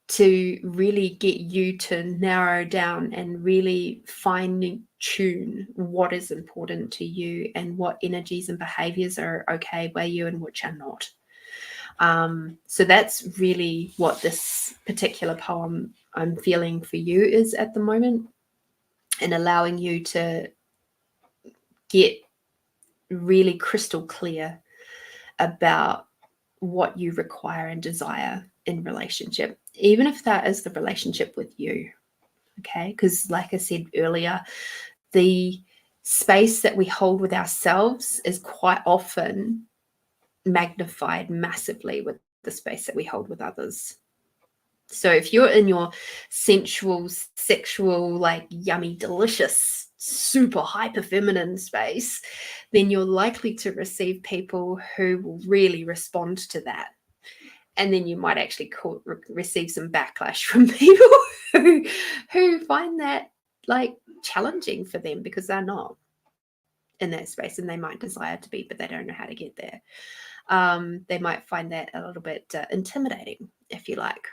to really get you to narrow down and really fine tune what is important to you and what energies and behaviors are okay by you and which are not. So that's really what this particular poem I'm feeling for you is at the moment, and allowing you to get really crystal clear about what you require and desire in relationship, even if that is the relationship with you. Okay, because like I said earlier, the space that we hold with ourselves is quite often magnified massively with the space that we hold with others. So if you're in your sensual, sexual, like yummy, delicious, super hyper feminine space, then you're likely to receive people who will really respond to that. And then you might actually receive some backlash from people who find that like challenging for them because they're not in that space, and they might desire to be, but they don't know how to get there. They might find that a little bit intimidating, if you like.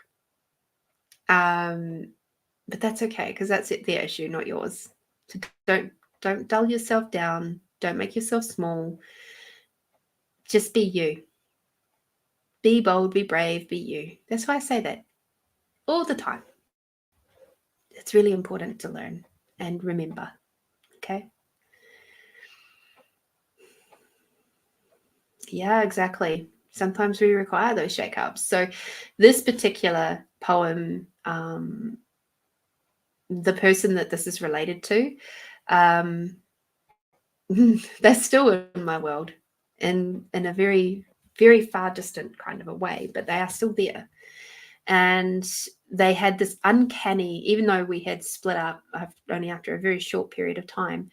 But that's okay, because that's their issue, not yours. So don't dull yourself down. Don't make yourself small. Just be you. Be bold, be brave, be you. That's why I say that all the time. It's really important to learn and remember. Okay? Yeah, exactly. Sometimes we require those shake-ups. So this particular poem, the person that this is related to, they're still in my world in a very, very far distant kind of a way, but they are still there. And they had this uncanny, even though we had split up only after a very short period of time,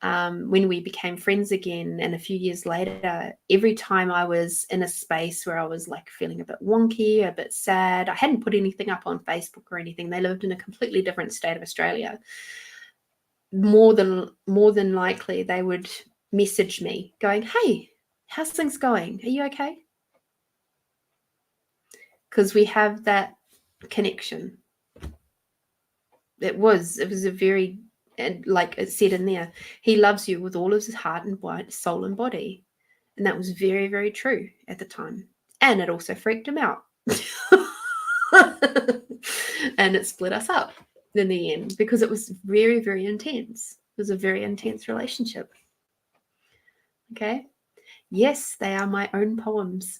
when we became friends again, and a few years later, every time I was in a space where I was like feeling a bit wonky, a bit sad, I hadn't put anything up on Facebook or anything. They lived in a completely different state of Australia. More than likely, they would message me going, "Hey, how's things going? Are you okay?" Because we have that connection. It was a very, and like it said in there, he loves you with all of his heart and soul and body. And that was very, very true at the time. And it also freaked him out. And it split us up in the end because it was very, very intense. It was a very intense relationship. Okay. Yes, they are my own poems.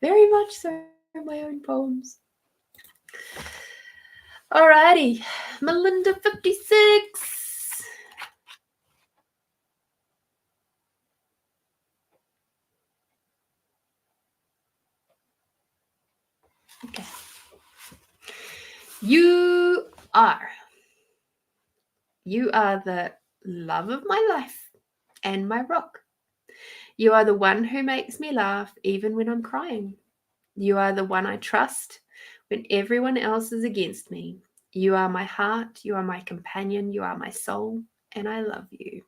Very much so my own poems. Alrighty, Melinda 56. Okay. You are the love of my life and my rock. You are the one who makes me laugh even when I'm crying. You are the one I trust when everyone else is against me. You are my heart, you are my companion, you are my soul, and I love you.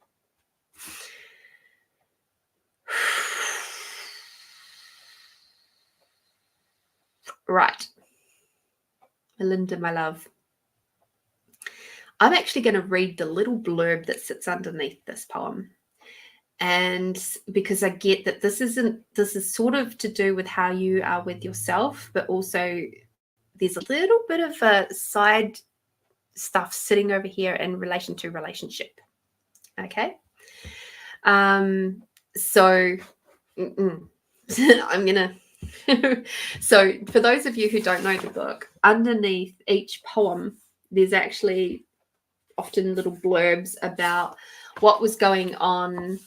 Right. Melinda, my love. I'm actually going to read the little blurb that sits underneath this poem. And because I get that this is sort of to do with how you are with yourself, but also there's a little bit of a side stuff sitting over here in relation to relationship. Okay. So I'm gonna. So, for those of you who don't know the book, underneath each poem, there's actually often little blurbs about what was going on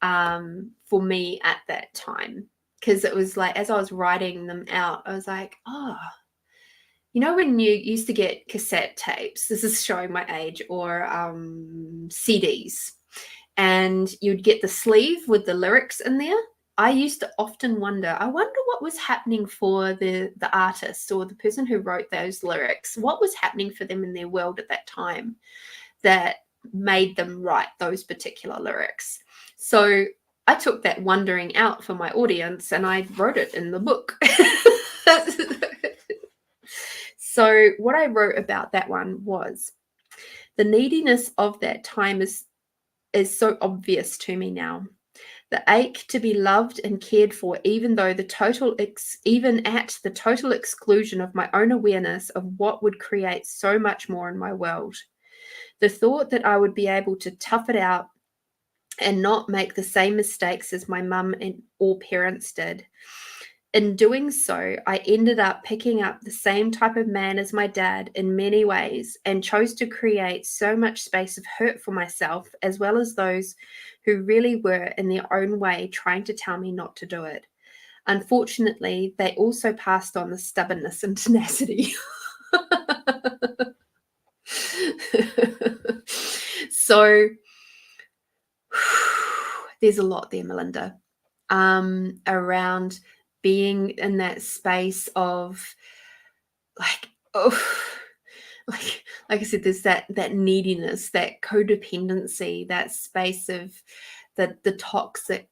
for me at that time. Because it was like, as I was writing them out, I was like, oh, you know, when you used to get cassette tapes, this is showing my age, or CDs, and you'd get the sleeve with the lyrics in there. I used to often wonder, I wonder what was happening for the artist or the person who wrote those lyrics. What was happening for them in their world at that time that made them write those particular lyrics? So I took that wondering out for my audience and I wrote it in the book. So what I wrote about that one was, the neediness of that time is so obvious to me now. The ache to be loved and cared for, even at the total exclusion of my own awareness of what would create so much more in my world. The thought that I would be able to tough it out and not make the same mistakes as my mum and all parents did. In doing so, I ended up picking up the same type of man as my dad in many ways, and chose to create so much space of hurt for myself, as well as those who really were in their own way trying to tell me not to do it. Unfortunately, they also passed on the stubbornness and tenacity. So there's a lot there, Melinda, around being in that space of like, oh, like I said, there's that neediness, that codependency, that space of the toxic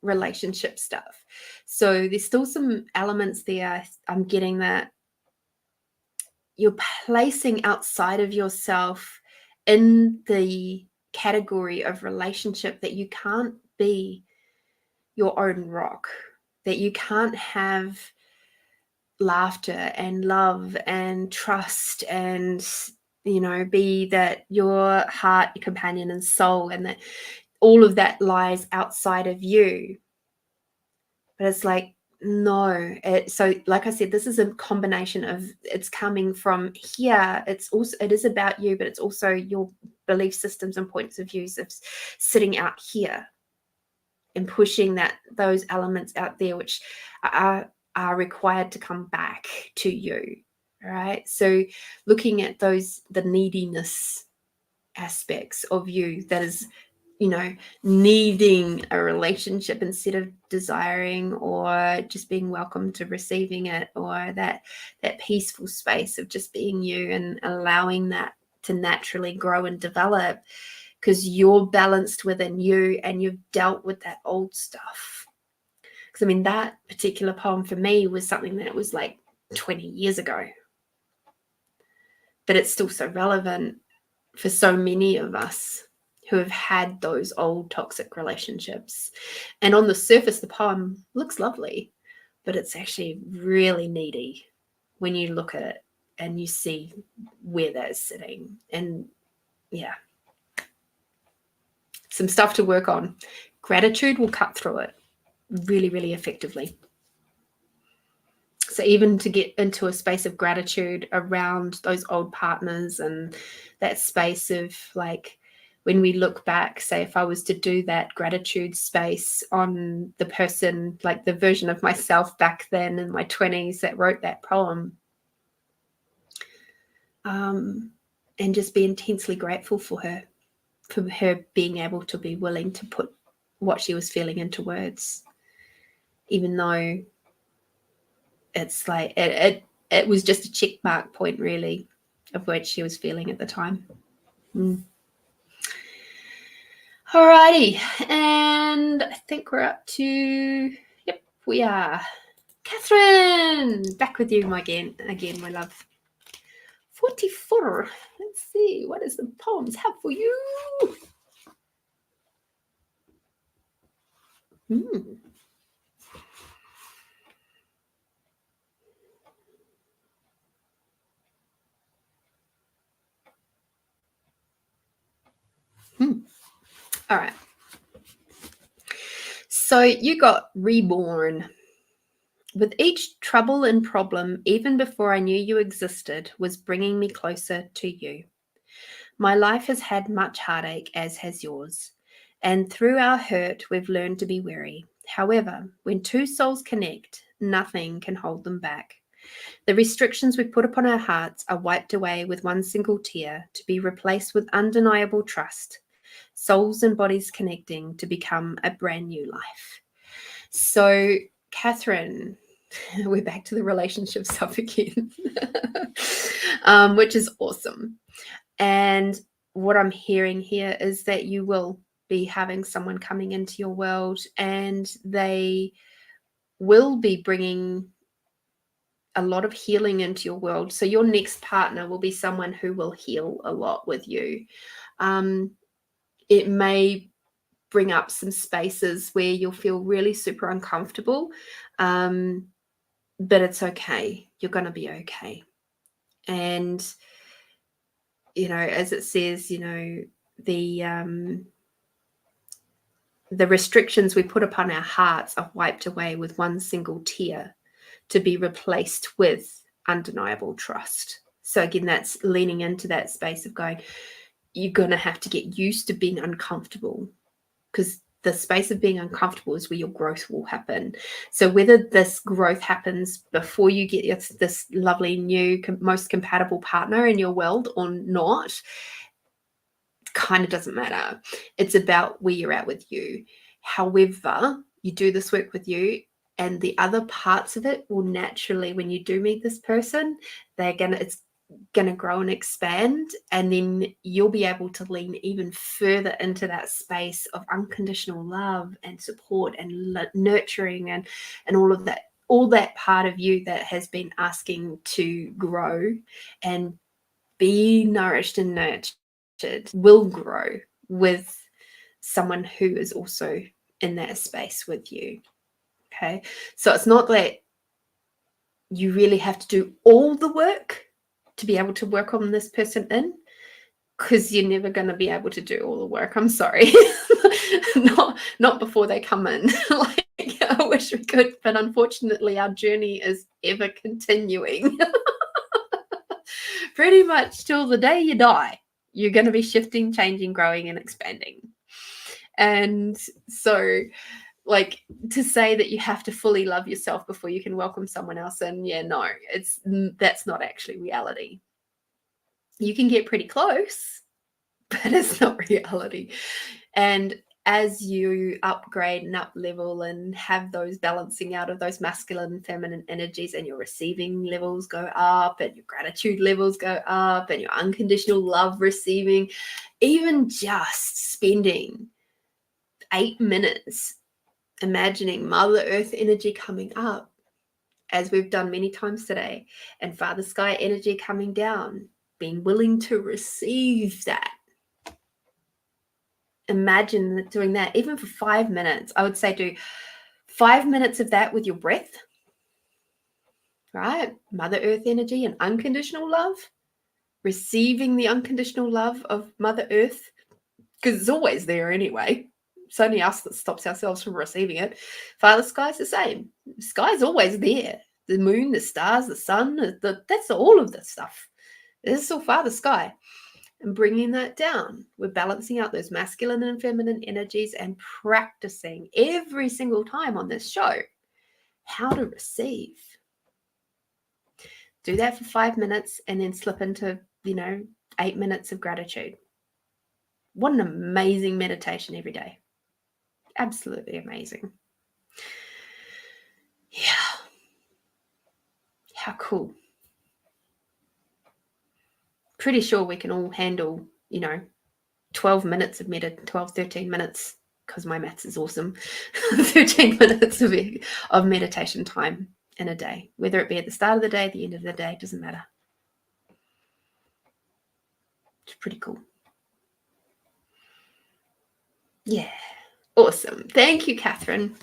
relationship stuff. So there's still some elements there. I'm getting that you're placing outside of yourself in the category of relationship, that you can't be your own rock, that you can't have laughter and love and trust and, you know, be that your heart, your companion and soul, and that all of that lies outside of you. But it's like, no. So like I said, this is a combination of, it's coming from here, it is about you, but it's also your belief systems and points of views of sitting out here and pushing those elements out there, which are required to come back to you. Right. So looking at the neediness aspects of you, that is, you know, needing a relationship instead of desiring, or just being welcome to receiving it, or that peaceful space of just being you and allowing that to naturally grow and develop, because you're balanced within you and you've dealt with that old stuff. Because I mean, that particular poem for me was something that was like 20 years ago, but it's still so relevant for so many of us who have had those old toxic relationships. And on the surface, the poem looks lovely, but it's actually really needy when you look at it and you see where that is sitting. And yeah, some stuff to work on. Gratitude will cut through it really, really effectively. So even to get into a space of gratitude around those old partners, and that space of like, when we look back, say if I was to do that gratitude space on the person, like the version of myself back then in my 20s that wrote that poem, and just be intensely grateful for her being able to be willing to put what she was feeling into words, even though it's like it was just a check mark point really of what she was feeling at the time. Alrighty, and I think we're up to, yep, we are. Catherine, back with you again, my love. 44. Let's see, what does the poems have for you? All right. So you got reborn. With each trouble and problem, even before I knew you existed, was bringing me closer to you. My life has had much heartache, as has yours. And through our hurt, we've learned to be wary. However, when two souls connect, nothing can hold them back. The restrictions we put upon our hearts are wiped away with one single tear, to be replaced with undeniable trust. Souls and bodies connecting to become a brand new life. So, Catherine, we're back to the relationship stuff again, which is awesome. And what I'm hearing here is that you will be having someone coming into your world, and they will be bringing a lot of healing into your world. So your next partner will be someone who will heal a lot with you. It may bring up some spaces where you'll feel really super uncomfortable, but it's okay. You're going to be okay. And, you know, as it says, you know, the restrictions we put upon our hearts are wiped away with one single tear, to be replaced with undeniable trust. So again, that's leaning into that space of going, you're going to have to get used to being uncomfortable, because the space of being uncomfortable is where your growth will happen. So whether this growth happens before you get this lovely new, most compatible partner in your world or not, kind of doesn't matter. It's about where you're at with you. However, you do this work with you, and the other parts of it will naturally, when you do meet this person, it's going to grow and expand, and then you'll be able to lean even further into that space of unconditional love and support and nurturing and all that part of you that has been asking to grow and be nourished and nurtured will grow with someone who is also in that space with you. Okay, so it's not that you really have to do all the work to be able to work on this person in, because you're never going to be able to do all the work. I'm sorry. not before they come in. Like, I wish we could, but unfortunately our journey is ever continuing. Pretty much till the day you die, you're going to be shifting, changing, growing, and expanding. And so, like, to say that you have to fully love yourself before you can welcome someone else in, no, that's not actually reality. You can get pretty close, but it's not reality. And as you upgrade and up level and have those balancing out of those masculine and feminine energies, and your receiving levels go up, and your gratitude levels go up, and your unconditional love receiving, even just spending 8 minutes imagining Mother Earth energy coming up, as we've done many times today, and Father Sky energy coming down, being willing to receive that. Imagine doing that even for 5 minutes. I would say do 5 minutes of that with your breath, right? Mother Earth energy and unconditional love, receiving the unconditional love of Mother Earth, because it's always there anyway. It's only us that stops ourselves from receiving it. Father Sky's the same. The sky's always there. The moon, the stars, the sun, that's all of this stuff. This is all Father Sky. And bringing that down, we're balancing out those masculine and feminine energies and practicing every single time on this show how to receive. Do that for 5 minutes and then slip into, 8 minutes of gratitude. What an amazing meditation every day. Absolutely amazing. Yeah. How cool. Pretty sure we can all handle, 12 minutes of 13 minutes, because my maths is awesome. 13 minutes of meditation time in a day, whether it be at the start of the day, the end of the day, doesn't matter. It's pretty cool. Yeah. Awesome. Thank you, Catherine.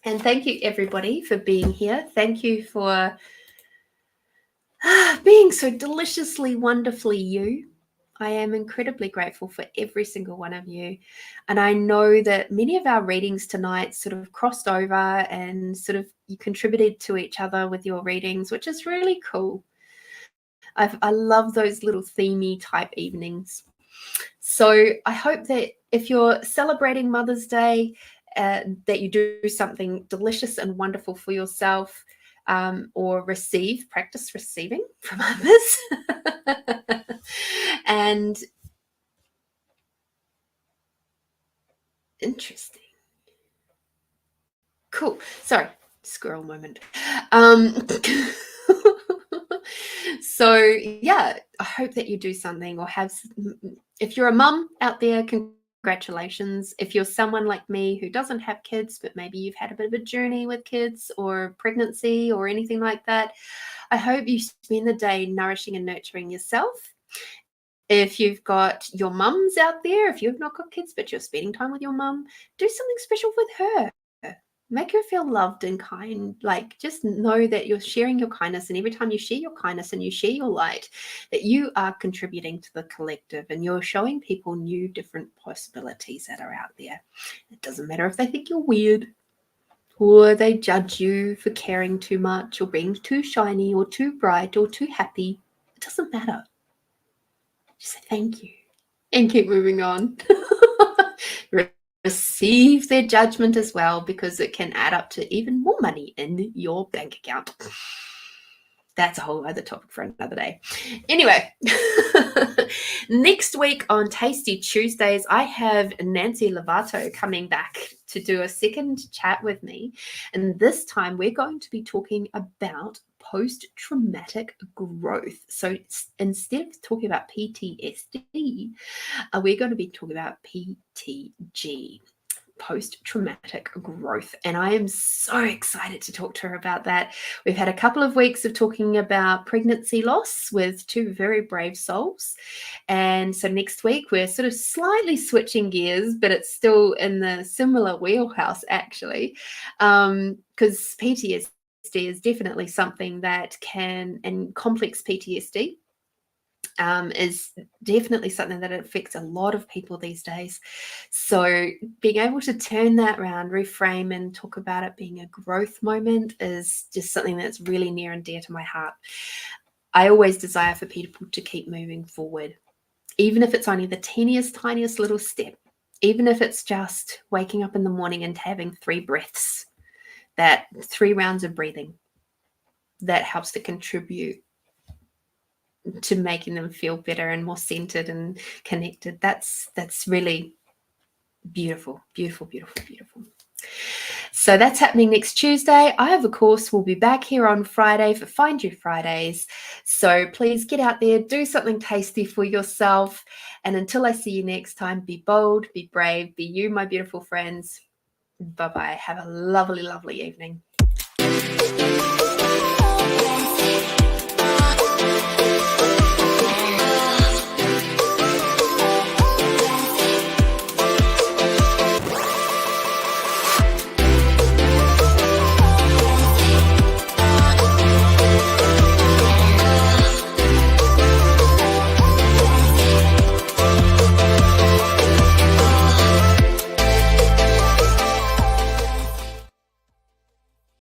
And thank you, everybody, for being here. Thank you for being so deliciously, wonderfully you. I am incredibly grateful for every single one of you. And I know that many of our readings tonight sort of crossed over and sort of you contributed to each other with your readings, which is really cool. I love those little themey type evenings. So I hope that if you're celebrating Mother's Day, that you do something delicious and wonderful for yourself, or practice receiving from others. And interesting. Cool. Sorry, squirrel moment. So yeah, I hope that you do something or have, if you're a mum out there, congratulations. If you're someone like me who doesn't have kids, but maybe you've had a bit of a journey with kids or pregnancy or anything like that, I hope you spend the day nourishing and nurturing yourself. If you've got your mums out there, if you've not got kids, but you're spending time with your mum, do something special with her. Make her feel loved and kind. Like, just know that you're sharing your kindness. And every time you share your kindness and you share your light, that you are contributing to the collective and you're showing people new, different possibilities that are out there. It doesn't matter if they think you're weird or they judge you for caring too much or being too shiny or too bright or too happy. It doesn't matter. Just say thank you and keep moving on. Receive their judgment as well, because it can add up to even more money in your bank account. That's a whole other topic for another day. Anyway, next week on Tasty Tuesdays, I have Nancy Lovato coming back to do a second chat with me. And this time we're going to be talking about post-traumatic growth. So instead of talking about PTSD, we're going to be talking about PTG, post-traumatic growth. And I am so excited to talk to her about that. We've had a couple of weeks of talking about pregnancy loss with two very brave souls. And so next week we're sort of slightly switching gears, but it's still in the similar wheelhouse actually, because PTSD is definitely something that can, and complex PTSD is definitely something that affects a lot of people these days. So being able to turn that around, reframe, and talk about it being a growth moment is just something that's really near and dear to my heart. I always desire for people to keep moving forward, even if it's only the teeniest, tiniest little step, even if it's just waking up in the morning and having 3 breaths, that 3 rounds of breathing, that helps to contribute to making them feel better and more centered and connected. That's really beautiful, beautiful, beautiful, beautiful. So that's happening next Tuesday. I, of course, will be back here on Friday for Find You Fridays. So please get out there, do something tasty for yourself. And until I see you next time, be bold, be brave, be you, my beautiful friends. Bye-bye. Have a lovely, lovely evening.